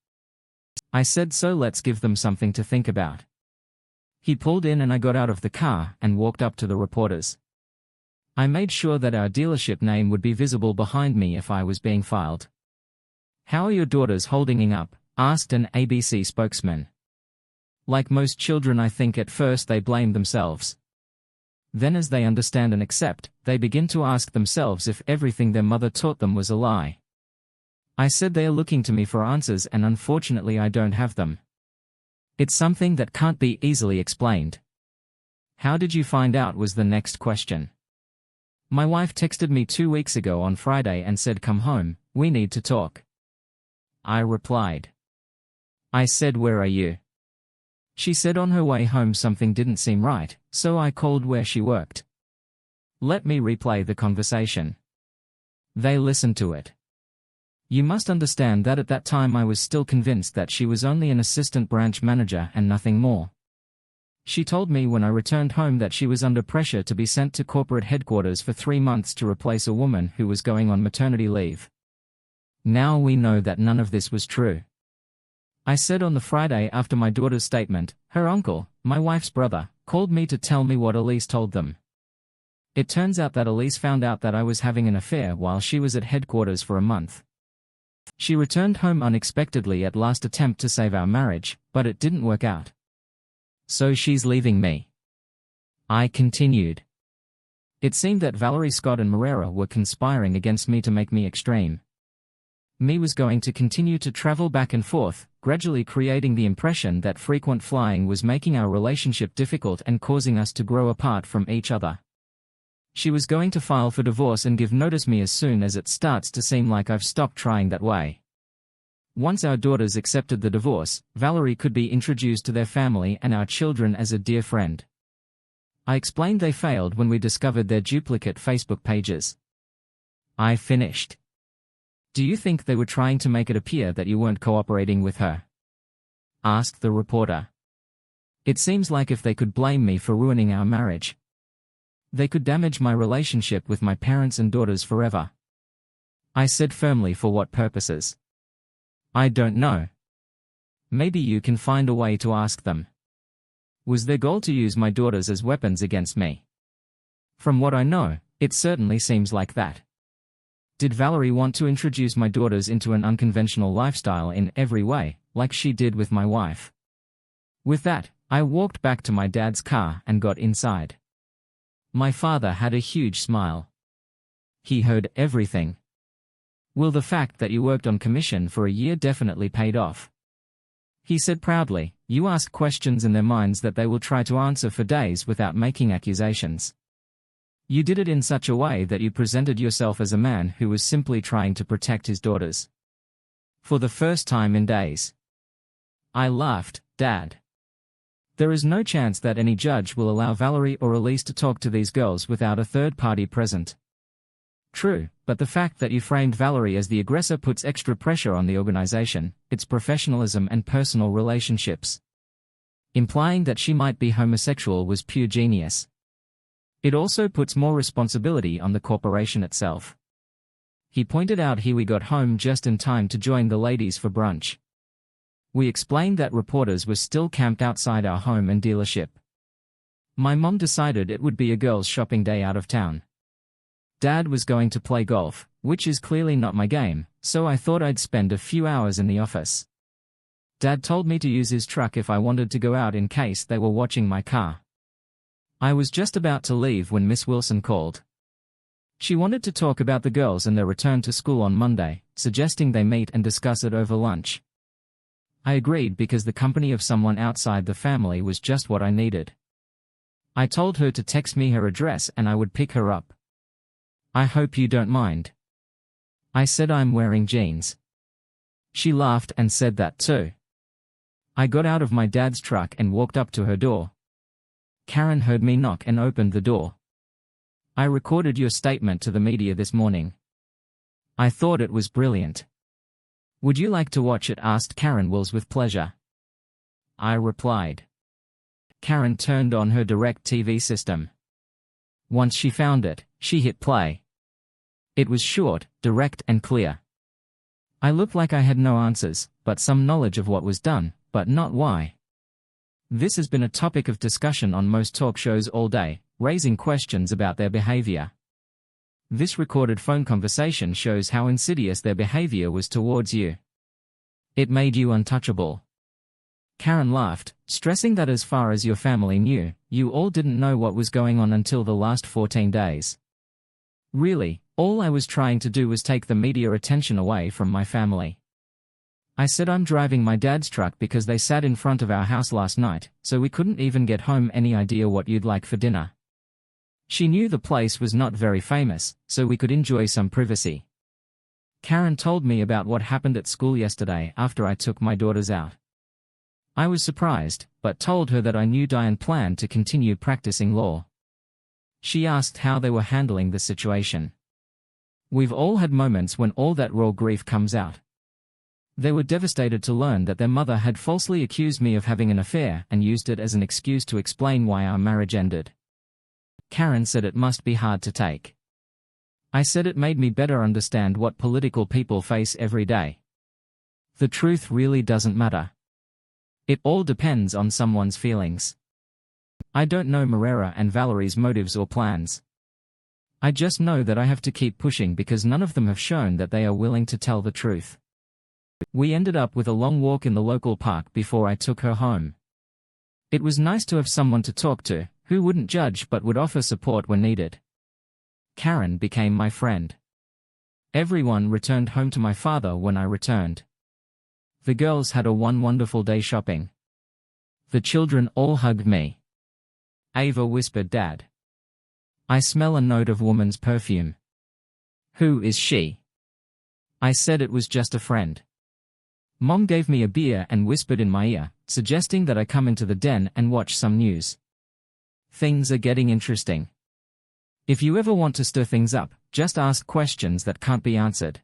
I said so let's give them something to think about. He pulled in and I got out of the car and walked up to the reporters. I made sure that our dealership name would be visible behind me if I was being filed. How are your daughters holding up? Asked an ABC spokesman. Like most children, I think at first they blame themselves. Then as they understand and accept, they begin to ask themselves if everything their mother taught them was a lie. I said they are looking to me for answers and unfortunately I don't have them. It's something that can't be easily explained. How did you find out was the next question. My wife texted me 2 weeks ago on Friday and said come home, we need to talk. I replied. I said where are you? She said on her way home something didn't seem right, so I called where she worked. Let me replay the conversation. They listened to it. You must understand that at that time I was still convinced that she was only an assistant branch manager and nothing more. She told me when I returned home that she was under pressure to be sent to corporate headquarters for 3 months to replace a woman who was going on maternity leave. Now we know that none of this was true. I said on the Friday after my daughter's statement, her uncle, my wife's brother, called me to tell me what Elise told them. It turns out that Elise found out that I was having an affair while she was at headquarters for a month. She returned home unexpectedly at last attempt to save our marriage, but it didn't work out. So she's leaving me. I continued. It seemed that Valerie Scott and Moreira were conspiring against me to make me extreme. Me was going to continue to travel back and forth, gradually creating the impression that frequent flying was making our relationship difficult and causing us to grow apart from each other. She was going to file for divorce and give notice me as soon as it starts to seem like I've stopped trying that way. Once our daughters accepted the divorce, Valerie could be introduced to their family and our children as a dear friend. I explained they failed when we discovered their duplicate Facebook pages. I finished. Do you think they were trying to make it appear that you weren't cooperating with her? Asked the reporter. It seems like if they could blame me for ruining our marriage, they could damage my relationship with my parents and daughters forever. I said firmly, for what purposes? I don't know. Maybe you can find a way to ask them. Was their goal to use my daughters as weapons against me? From what I know, it certainly seems like that. Did Valerie want to introduce my daughters into an unconventional lifestyle in every way, like she did with my wife? With that, I walked back to my dad's car and got inside. My father had a huge smile. He heard everything. Will the fact that you worked on commission for a year definitely paid off? He said proudly, you ask questions in their minds that they will try to answer for days without making accusations. You did it in such a way that you presented yourself as a man who was simply trying to protect his daughters. For the first time in days. I laughed, Dad. There is no chance that any judge will allow Valerie or Elise to talk to these girls without a third party present. True, but the fact that you framed Valerie as the aggressor puts extra pressure on the organization, its professionalism and personal relationships. Implying that she might be homosexual was pure genius. It also puts more responsibility on the corporation itself. He pointed out we got home just in time to join the ladies for brunch. We explained that reporters were still camped outside our home and dealership. My mom decided it would be a girls' shopping day out of town. Dad was going to play golf, which is clearly not my game, so I thought I'd spend a few hours in the office. Dad told me to use his truck if I wanted to go out in case they were watching my car. I was just about to leave when Miss Wilson called. She wanted to talk about the girls and their return to school on Monday, suggesting they meet and discuss it over lunch. I agreed because the company of someone outside the family was just what I needed. I told her to text me her address and I would pick her up. I hope you don't mind. I said I'm wearing jeans. She laughed and said that too. I got out of my dad's truck and walked up to her door. Karen heard me knock and opened the door. I recorded your statement to the media this morning. I thought it was brilliant. Would you like to watch it? Asked Karen Wills with pleasure. I replied. Karen turned on her direct TV system. Once she found it, she hit play. It was short, direct and clear. I looked like I had no answers, but some knowledge of what was done, but not why. This has been a topic of discussion on most talk shows all day, raising questions about their behavior. This recorded phone conversation shows how insidious their behavior was towards you. It made you untouchable. Karen laughed, stressing that as far as your family knew, you all didn't know what was going on until the last 14 days. Really, all I was trying to do was take the media attention away from my family. I said I'm driving my dad's truck because they sat in front of our house last night, so we couldn't even get home. Any idea what you'd like for dinner? She knew the place was not very famous, so we could enjoy some privacy. Karen told me about what happened at school yesterday after I took my daughters out. I was surprised, but told her that I knew Diane planned to continue practicing law. She asked how they were handling the situation. We've all had moments when all that raw grief comes out. They were devastated to learn that their mother had falsely accused me of having an affair and used it as an excuse to explain why our marriage ended. Karen said it must be hard to take. I said it made me better understand what political people face every day. The truth really doesn't matter. It all depends on someone's feelings. I don't know Moreira and Valerie's motives or plans. I just know that I have to keep pushing because none of them have shown that they are willing to tell the truth. We ended up with a long walk in the local park before I took her home. It was nice to have someone to talk to, who wouldn't judge but would offer support when needed. Karen became my friend. Everyone returned home to my father when I returned. The girls had a wonderful day shopping. The children all hugged me. Ava whispered, Dad. I smell a note of woman's perfume. Who is she? I said it was just a friend. Mom gave me a beer and whispered in my ear, suggesting that I come into the den and watch some news. Things are getting interesting. If you ever want to stir things up, just ask questions that can't be answered.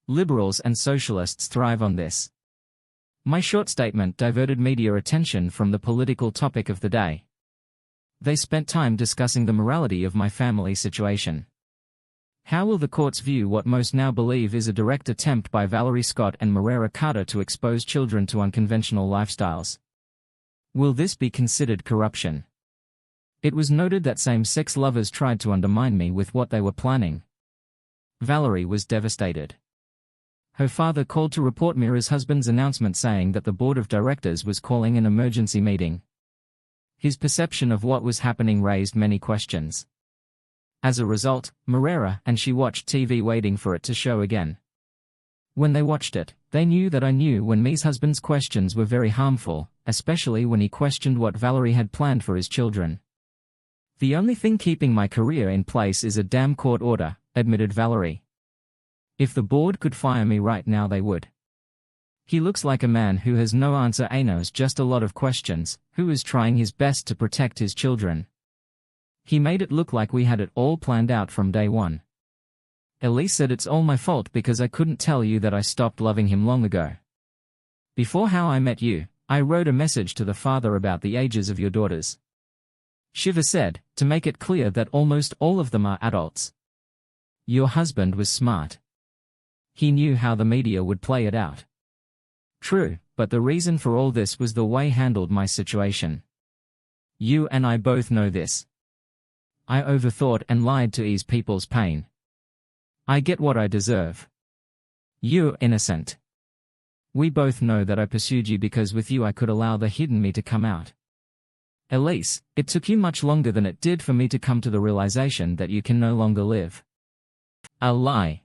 Liberals and socialists thrive on this. My short statement diverted media attention from the political topic of the day. They spent time discussing the morality of my family situation. How will the courts view what most now believe is a direct attempt by Valerie Scott and Moreira Carter to expose children to unconventional lifestyles? Will this be considered corruption? It was noted that same-sex lovers tried to undermine me with what they were planning. Valerie was devastated. Her father called to report Mira's husband's announcement saying that the board of directors was calling an emergency meeting. His perception of what was happening raised many questions. As a result, Moreira and she watched TV waiting for it to show again. When they watched it, they knew that I knew when me's husband's questions were very harmful, especially when he questioned what Valerie had planned for his children. The only thing keeping my career in place is a damn court order, admitted Valerie. If the board could fire me right now they would. He looks like a man who has no answer, knows just a lot of questions, who is trying his best to protect his children. He made it look like we had it all planned out from day one. Elise said it's all my fault because I couldn't tell you that I stopped loving him long ago. Before how I met you, I wrote a message to the father about the ages of your daughters. Shiva said, to make it clear that almost all of them are adults. Your husband was smart. He knew how the media would play it out. True, but the reason for all this was the way he handled my situation. You and I both know this. I overthought and lied to ease people's pain. I get what I deserve. You're innocent. We both know that I pursued you because with you I could allow the hidden me to come out. Elise, it took you much longer than it did for me to come to the realization that you can no longer live. A lie.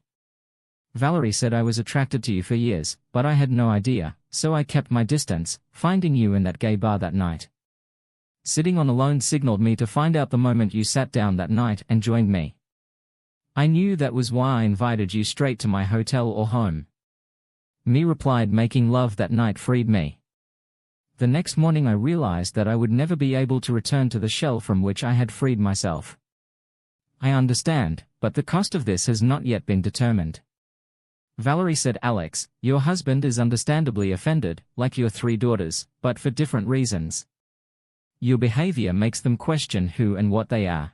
Valerie said I was attracted to you for years, but I had no idea, so I kept my distance, finding you in that gay bar that night. Sitting on alone signaled me to find out the moment you sat down that night and joined me. I knew that was why I invited you straight to my hotel or home. Me replied making love that night freed me. The next morning I realized that I would never be able to return to the shell from which I had freed myself. I understand, but the cost of this has not yet been determined. Valerie said Alex, your husband is understandably offended, like your 3 daughters, but for different reasons. Your behavior makes them question who and what they are.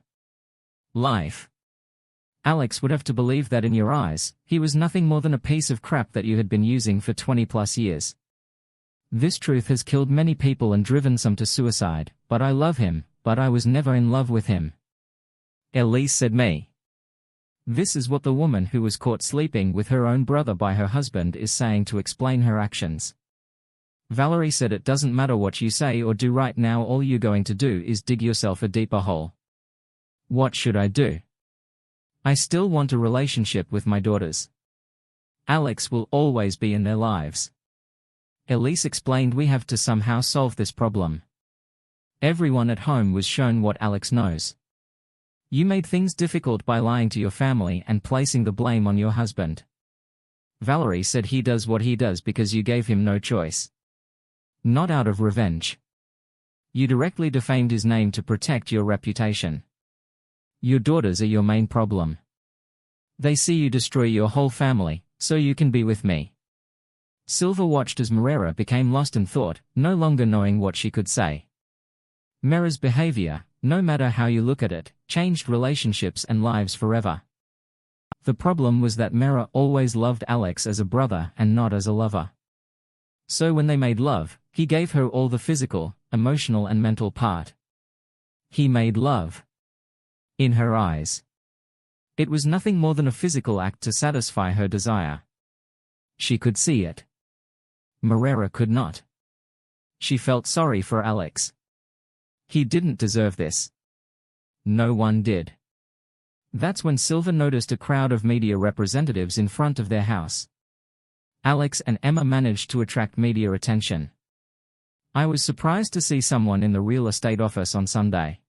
Life. Alex would have to believe that in your eyes, he was nothing more than a piece of crap that you had been using for 20+ years. This truth has killed many people and driven some to suicide, but I love him, but I was never in love with him. Elise said me. This is what the woman who was caught sleeping with her own brother by her husband is saying to explain her actions. Valerie said it doesn't matter what you say or do right now, all you're going to do is dig yourself a deeper hole. What should I do? I still want a relationship with my daughters. Alex will always be in their lives. Elise explained we have to somehow solve this problem. Everyone at home was shown what Alex knows. You made things difficult by lying to your family and placing the blame on your husband. Valerie said he does what he does because you gave him no choice. Not out of revenge. You directly defamed his name to protect your reputation. Your daughters are your main problem. They see you destroy your whole family, so you can be with me. Silva watched as Moreira became lost in thought, no longer knowing what she could say. Mera's behavior, no matter how you look at it, changed relationships and lives forever. The problem was that Mera always loved Alex as a brother and not as a lover. So when they made love, he gave her all the physical, emotional and mental part. He made love. In her eyes. It was nothing more than a physical act to satisfy her desire. She could see it. Moreira could not. She felt sorry for Alex. He didn't deserve this. No one did. That's when Silva noticed a crowd of media representatives in front of their house. Alex and Emma managed to attract media attention. I was surprised to see someone in the real estate office on Sunday.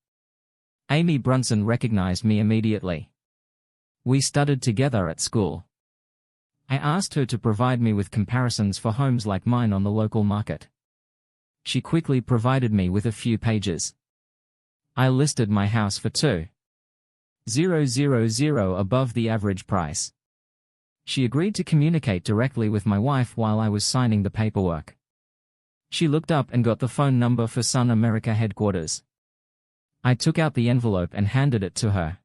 Amy Brunson recognized me immediately. We studied together at school. I asked her to provide me with comparisons for homes like mine on the local market. She quickly provided me with a few pages. I listed my house for $2,000 above the average price. She agreed to communicate directly with my wife while I was signing the paperwork. She looked up and got the phone number for Sun America headquarters. I took out the envelope and handed it to her.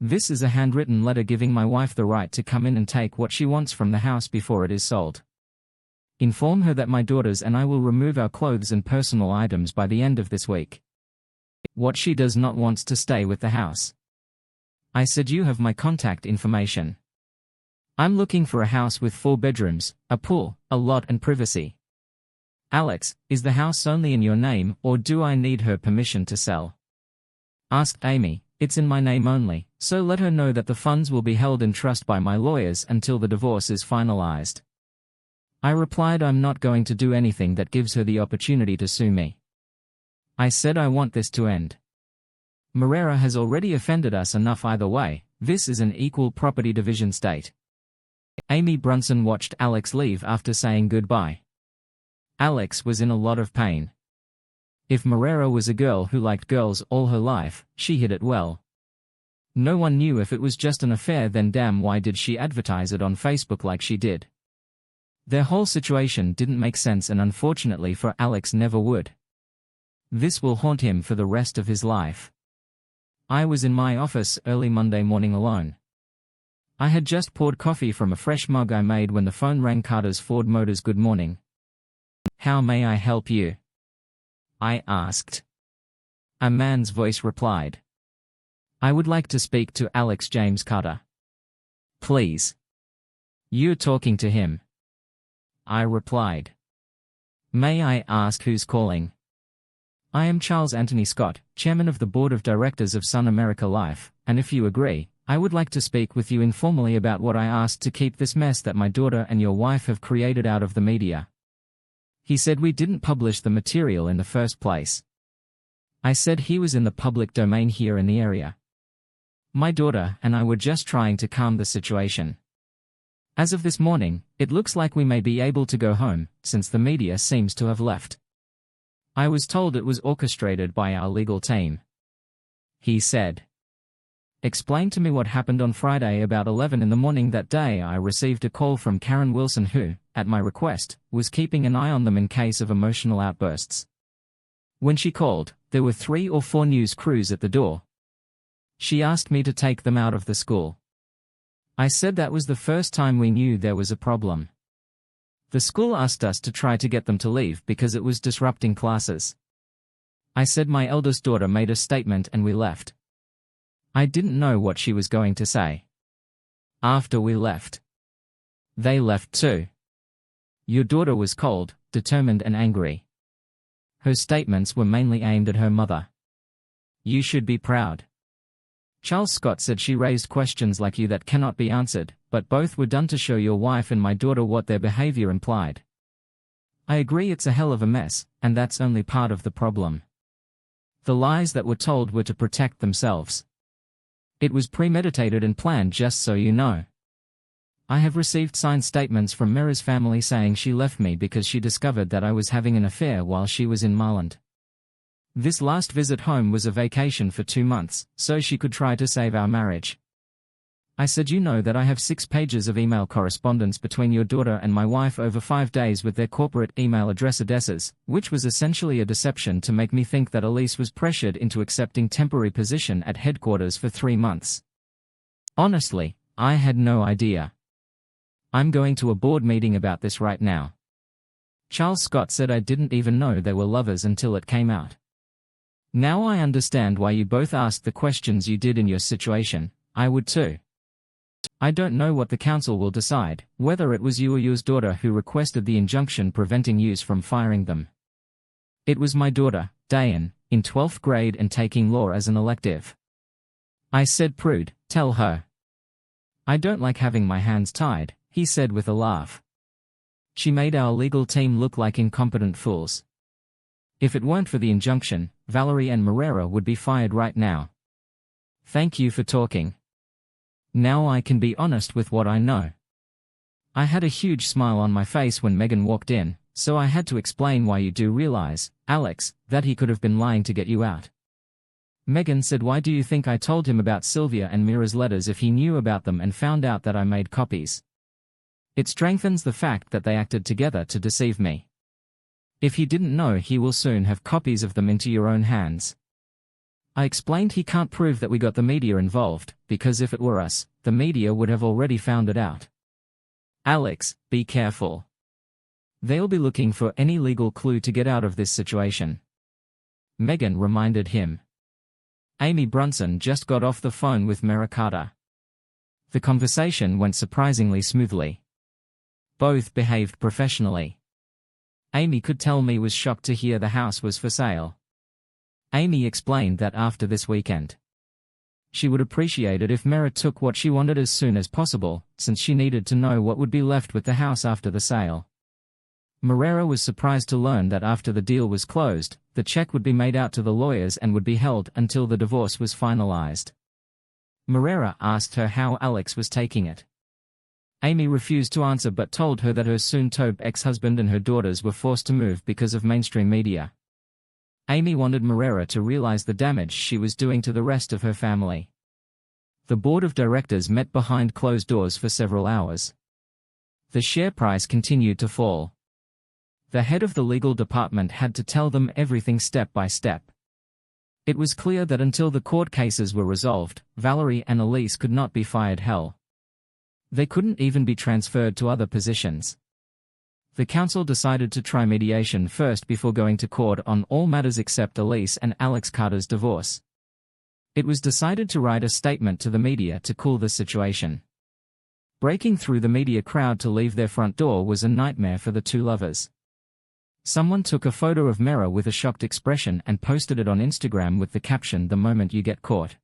This is a handwritten letter giving my wife the right to come in and take what she wants from the house before it is sold. Inform her that my daughters and I will remove our clothes and personal items by the end of this week. What she does not want to stay with the house. I said you have my contact information. I'm looking for a house with 4 bedrooms, a pool, a lot and privacy. Alex, is the house only in your name, or do I need her permission to sell? Asked Amy. It's in my name only, so let her know that the funds will be held in trust by my lawyers until the divorce is finalized. I replied I'm not going to do anything that gives her the opportunity to sue me. I said I want this to end. Moreira has already offended us enough either way. This is an equal property division state. Amy Brunson watched Alex leave after saying goodbye. Alex was in a lot of pain. If Moreira was a girl who liked girls all her life, she hid it well. No one knew if it was just an affair, then damn why did she advertise it on Facebook like she did? Their whole situation didn't make sense, and unfortunately for Alex never would. This will haunt him for the rest of his life. I was in my office early Monday morning alone. I had just poured coffee from a fresh mug I made when the phone rang. Carter's Ford Motors. Good morning. How may I help you? I asked. A man's voice replied. I would like to speak to Alex James Carter. Please. You're talking to him. I replied. May I ask who's calling? I am Charles Anthony Scott, Chairman of the Board of Directors of Sun America Life, and if you agree, I would like to speak with you informally about what I asked to keep this mess that my daughter and your wife have created out of the media. He said we didn't publish the material in the first place. I said he was in the public domain here in the area. My daughter and I were just trying to calm the situation. As of this morning, it looks like we may be able to go home, since the media seems to have left. I was told it was orchestrated by our legal team. He said. Explain to me what happened on Friday about 11 in the morning that day. I received a call from Karen Wilson who, at my request, was keeping an eye on them in case of emotional outbursts. When she called, there were 3 or 4 news crews at the door. She asked me to take them out of the school. I said that was the first time we knew there was a problem. The school asked us to try to get them to leave because it was disrupting classes. I said my eldest daughter made a statement and we left. I didn't know what she was going to say. After we left, they left too. Your daughter was cold, determined and angry. Her statements were mainly aimed at her mother. You should be proud. Charles Scott said she raised questions like you that cannot be answered, but both were done to show your wife and my daughter what their behavior implied. I agree it's a hell of a mess, and that's only part of the problem. The lies that were told were to protect themselves. It was premeditated and planned, just so you know. I have received signed statements from Mira's family saying she left me because she discovered that I was having an affair while she was in Marland. This last visit home was a vacation for 2 months, so she could try to save our marriage. I said you know that I have 6 pages of email correspondence between your daughter and my wife over 5 days with their corporate email addresses, which was essentially a deception to make me think that Elise was pressured into accepting temporary position at headquarters for 3 months. Honestly, I had no idea. I'm going to a board meeting about this right now. Charles Scott said I didn't even know they were lovers until it came out. Now I understand why you both asked the questions you did in your situation. I would too. I don't know what the council will decide, whether it was you or your daughter who requested the injunction preventing you from firing them. It was my daughter, Dayan, in 12th grade and taking law as an elective. I said prude, tell her. I don't like having my hands tied, he said with a laugh. She made our legal team look like incompetent fools. If it weren't for the injunction, Valerie and Moreira would be fired right now. Thank you for talking. Now I can be honest with what I know. I had a huge smile on my face when Megan walked in, so I had to explain why you do realize, Alex, that he could have been lying to get you out. Megan said why do you think I told him about Sylvia and Mira's letters if he knew about them and found out that I made copies? It strengthens the fact that they acted together to deceive me. If he didn't know, he will soon have copies of them into your own hands. I explained he can't prove that we got the media involved, because if it were us, the media would have already found it out. Alex, be careful. They'll be looking for any legal clue to get out of this situation. Megan reminded him. Amy Brunson just got off the phone with Mira Carter. The conversation went surprisingly smoothly. Both behaved professionally. Amy could tell me was shocked to hear the house was for sale. Amy explained that after this weekend, she would appreciate it if Mera took what she wanted as soon as possible, since she needed to know what would be left with the house after the sale. Morera was surprised to learn that after the deal was closed, the check would be made out to the lawyers and would be held until the divorce was finalized. Morera asked her how Alex was taking it. Amy refused to answer but told her that her soon-to-be ex-husband and her daughters were forced to move because of mainstream media. Amy wanted Morera to realize the damage she was doing to the rest of her family. The board of directors met behind closed doors for several hours. The share price continued to fall. The head of the legal department had to tell them everything step by step. It was clear that until the court cases were resolved, Valerie and Elise could not be fired. Hell, they couldn't even be transferred to other positions. The council decided to try mediation first before going to court on all matters except Elise and Alex Carter's divorce. It was decided to write a statement to the media to cool the situation. Breaking through the media crowd to leave their front door was a nightmare for the two lovers. Someone took a photo of Mera with a shocked expression and posted it on Instagram with the caption, "The moment you get caught."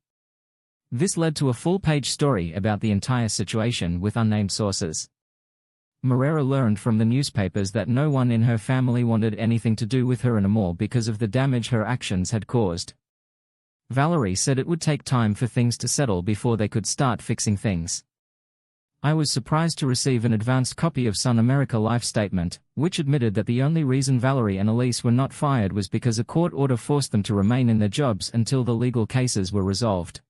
This led to a full-page story about the entire situation with unnamed sources. Morera learned from the newspapers that no one in her family wanted anything to do with her anymore because of the damage her actions had caused. Valerie said it would take time for things to settle before they could start fixing things. I was surprised to receive an advanced copy of Sun America Life statement, which admitted that the only reason Valerie and Elise were not fired was because a court order forced them to remain in their jobs until the legal cases were resolved.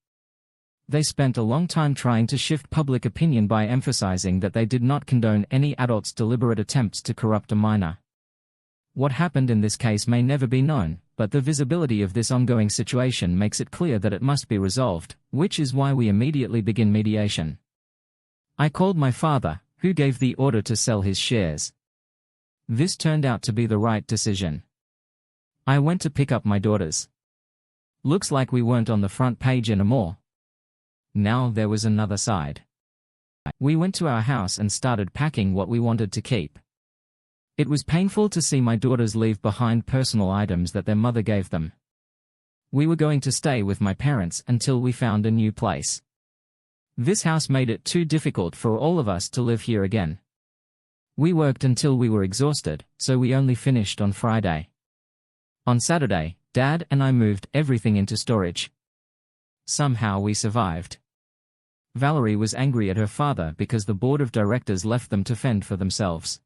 They spent a long time trying to shift public opinion by emphasizing that they did not condone any adult's deliberate attempts to corrupt a minor. What happened in this case may never be known, but the visibility of this ongoing situation makes it clear that it must be resolved, which is why we immediately begin mediation. I called my father, who gave the order to sell his shares. This turned out to be the right decision. I went to pick up my daughters. Looks like we weren't on the front page anymore. Now there was another side. We went to our house and started packing what we wanted to keep. It was painful to see my daughters leave behind personal items that their mother gave them. We were going to stay with my parents until we found a new place. This house made it too difficult for all of us to live here again. We worked until we were exhausted, so we only finished on Friday. On Saturday, Dad and I moved everything into storage. Somehow we survived. Valerie was angry at her father because the board of directors left them to fend for themselves.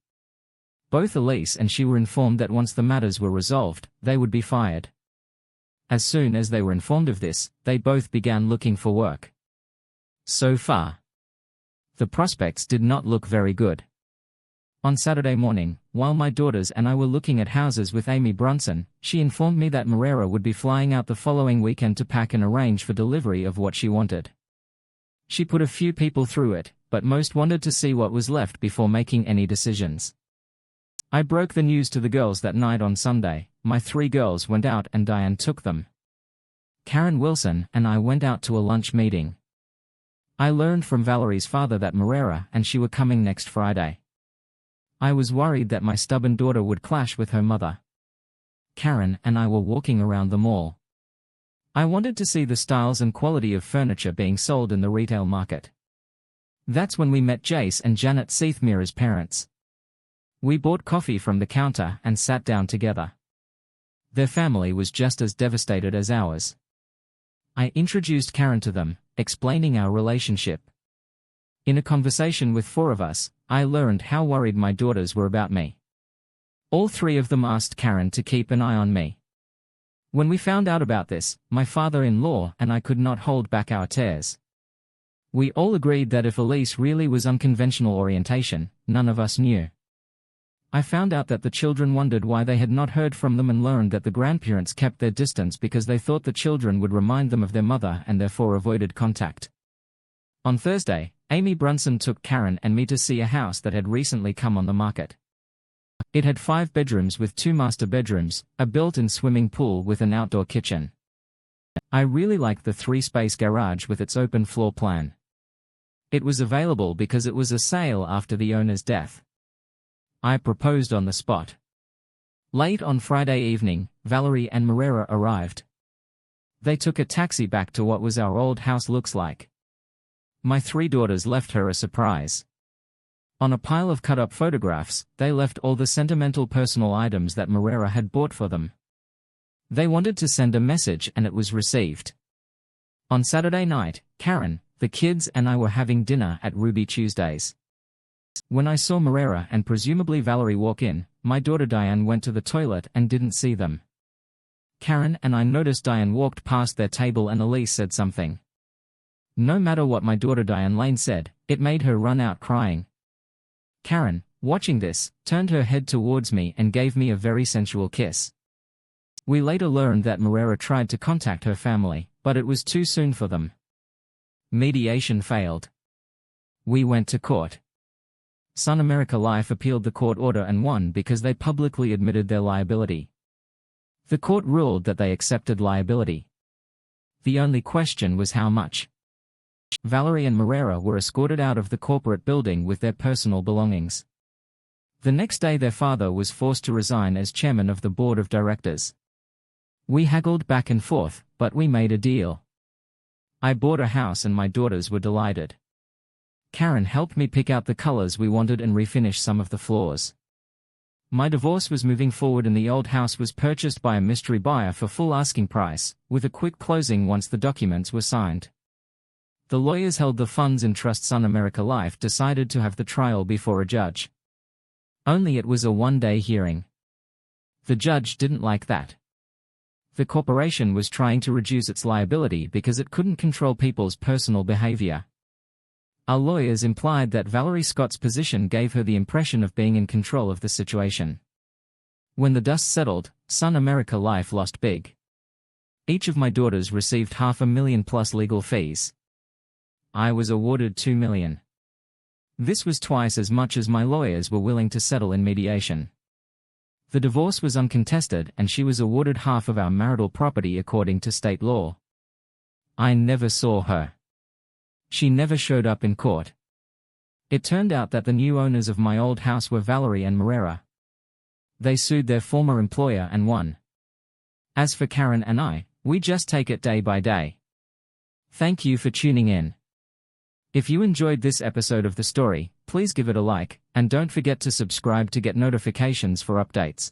Both Elise and she were informed that once the matters were resolved, they would be fired. As soon as they were informed of this, they both began looking for work. So far, the prospects did not look very good. On Saturday morning, while my daughters and I were looking at houses with Amy Brunson, she informed me that Morera would be flying out the following weekend to pack and arrange for delivery of what she wanted. She put a few people through it, but most wanted to see what was left before making any decisions. I broke the news to the girls that night. On Sunday, my 3 girls went out and Diane took them. Karen Wilson and I went out to a lunch meeting. I learned from Valerie's father that Morera and she were coming next Friday. I was worried that my stubborn daughter would clash with her mother. Karen and I were walking around the mall. I wanted to see the styles and quality of furniture being sold in the retail market. That's when we met Jace and Janet Seathmira's parents. We bought coffee from the counter and sat down together. Their family was just as devastated as ours. I introduced Karen to them, explaining our relationship. In a conversation with 4 of us, I learned how worried my daughters were about me. All 3 of them asked Karen to keep an eye on me. When we found out about this, my father-in-law and I could not hold back our tears. We all agreed that if Elise really was unconventional orientation, none of us knew. I found out that the children wondered why they had not heard from them and learned that the grandparents kept their distance because they thought the children would remind them of their mother and therefore avoided contact. On Thursday, Amy Brunson took Karen and me to see a house that had recently come on the market. It had 5 bedrooms with 2 master bedrooms, a built-in swimming pool with an outdoor kitchen. I really liked the 3-space garage with its open floor plan. It was available because it was a sale after the owner's death. I proposed on the spot. Late on Friday evening, Valerie and Morera arrived. They took a taxi back to what was our old house looks like. My 3 daughters left her a surprise. On a pile of cut-up photographs, they left all the sentimental personal items that Morera had bought for them. They wanted to send a message and it was received. On Saturday night, Karen, the kids and I were having dinner at Ruby Tuesdays. When I saw Morera and presumably Valerie walk in, my daughter Diane went to the toilet and didn't see them. Karen and I noticed Diane walked past their table and Elise said something. No matter what my daughter Diane Lane said, it made her run out crying. Karen, watching this, turned her head towards me and gave me a very sensual kiss. We later learned that Morera tried to contact her family, but it was too soon for them. Mediation failed. We went to court. Sun America Life appealed the court order and won because they publicly admitted their liability. The court ruled that they accepted liability. The only question was how much. Valerie and Morera were escorted out of the corporate building with their personal belongings. The next day their father was forced to resign as chairman of the board of directors. We haggled back and forth, but we made a deal. I bought a house and my daughters were delighted. Karen helped me pick out the colors we wanted and refinish some of the floors. My divorce was moving forward and the old house was purchased by a mystery buyer for full asking price, with a quick closing once the documents were signed. The lawyers held the funds in trust. Sun America Life decided to have the trial before a judge. Only it was a one-day hearing. The judge didn't like that. The corporation was trying to reduce its liability because it couldn't control people's personal behavior. Our lawyers implied that Valerie Scott's position gave her the impression of being in control of the situation. When the dust settled, Sun America Life lost big. Each of my daughters received $500,000 plus legal fees. I was awarded $2 million. This was twice as much as my lawyers were willing to settle in mediation. The divorce was uncontested and she was awarded half of our marital property according to state law. I never saw her. She never showed up in court. It turned out that the new owners of my old house were Valerie and Morera. They sued their former employer and won. As for Karen and I, we just take it day by day. Thank you for tuning in. If you enjoyed this episode of the story, please give it a like, and don't forget to subscribe to get notifications for updates.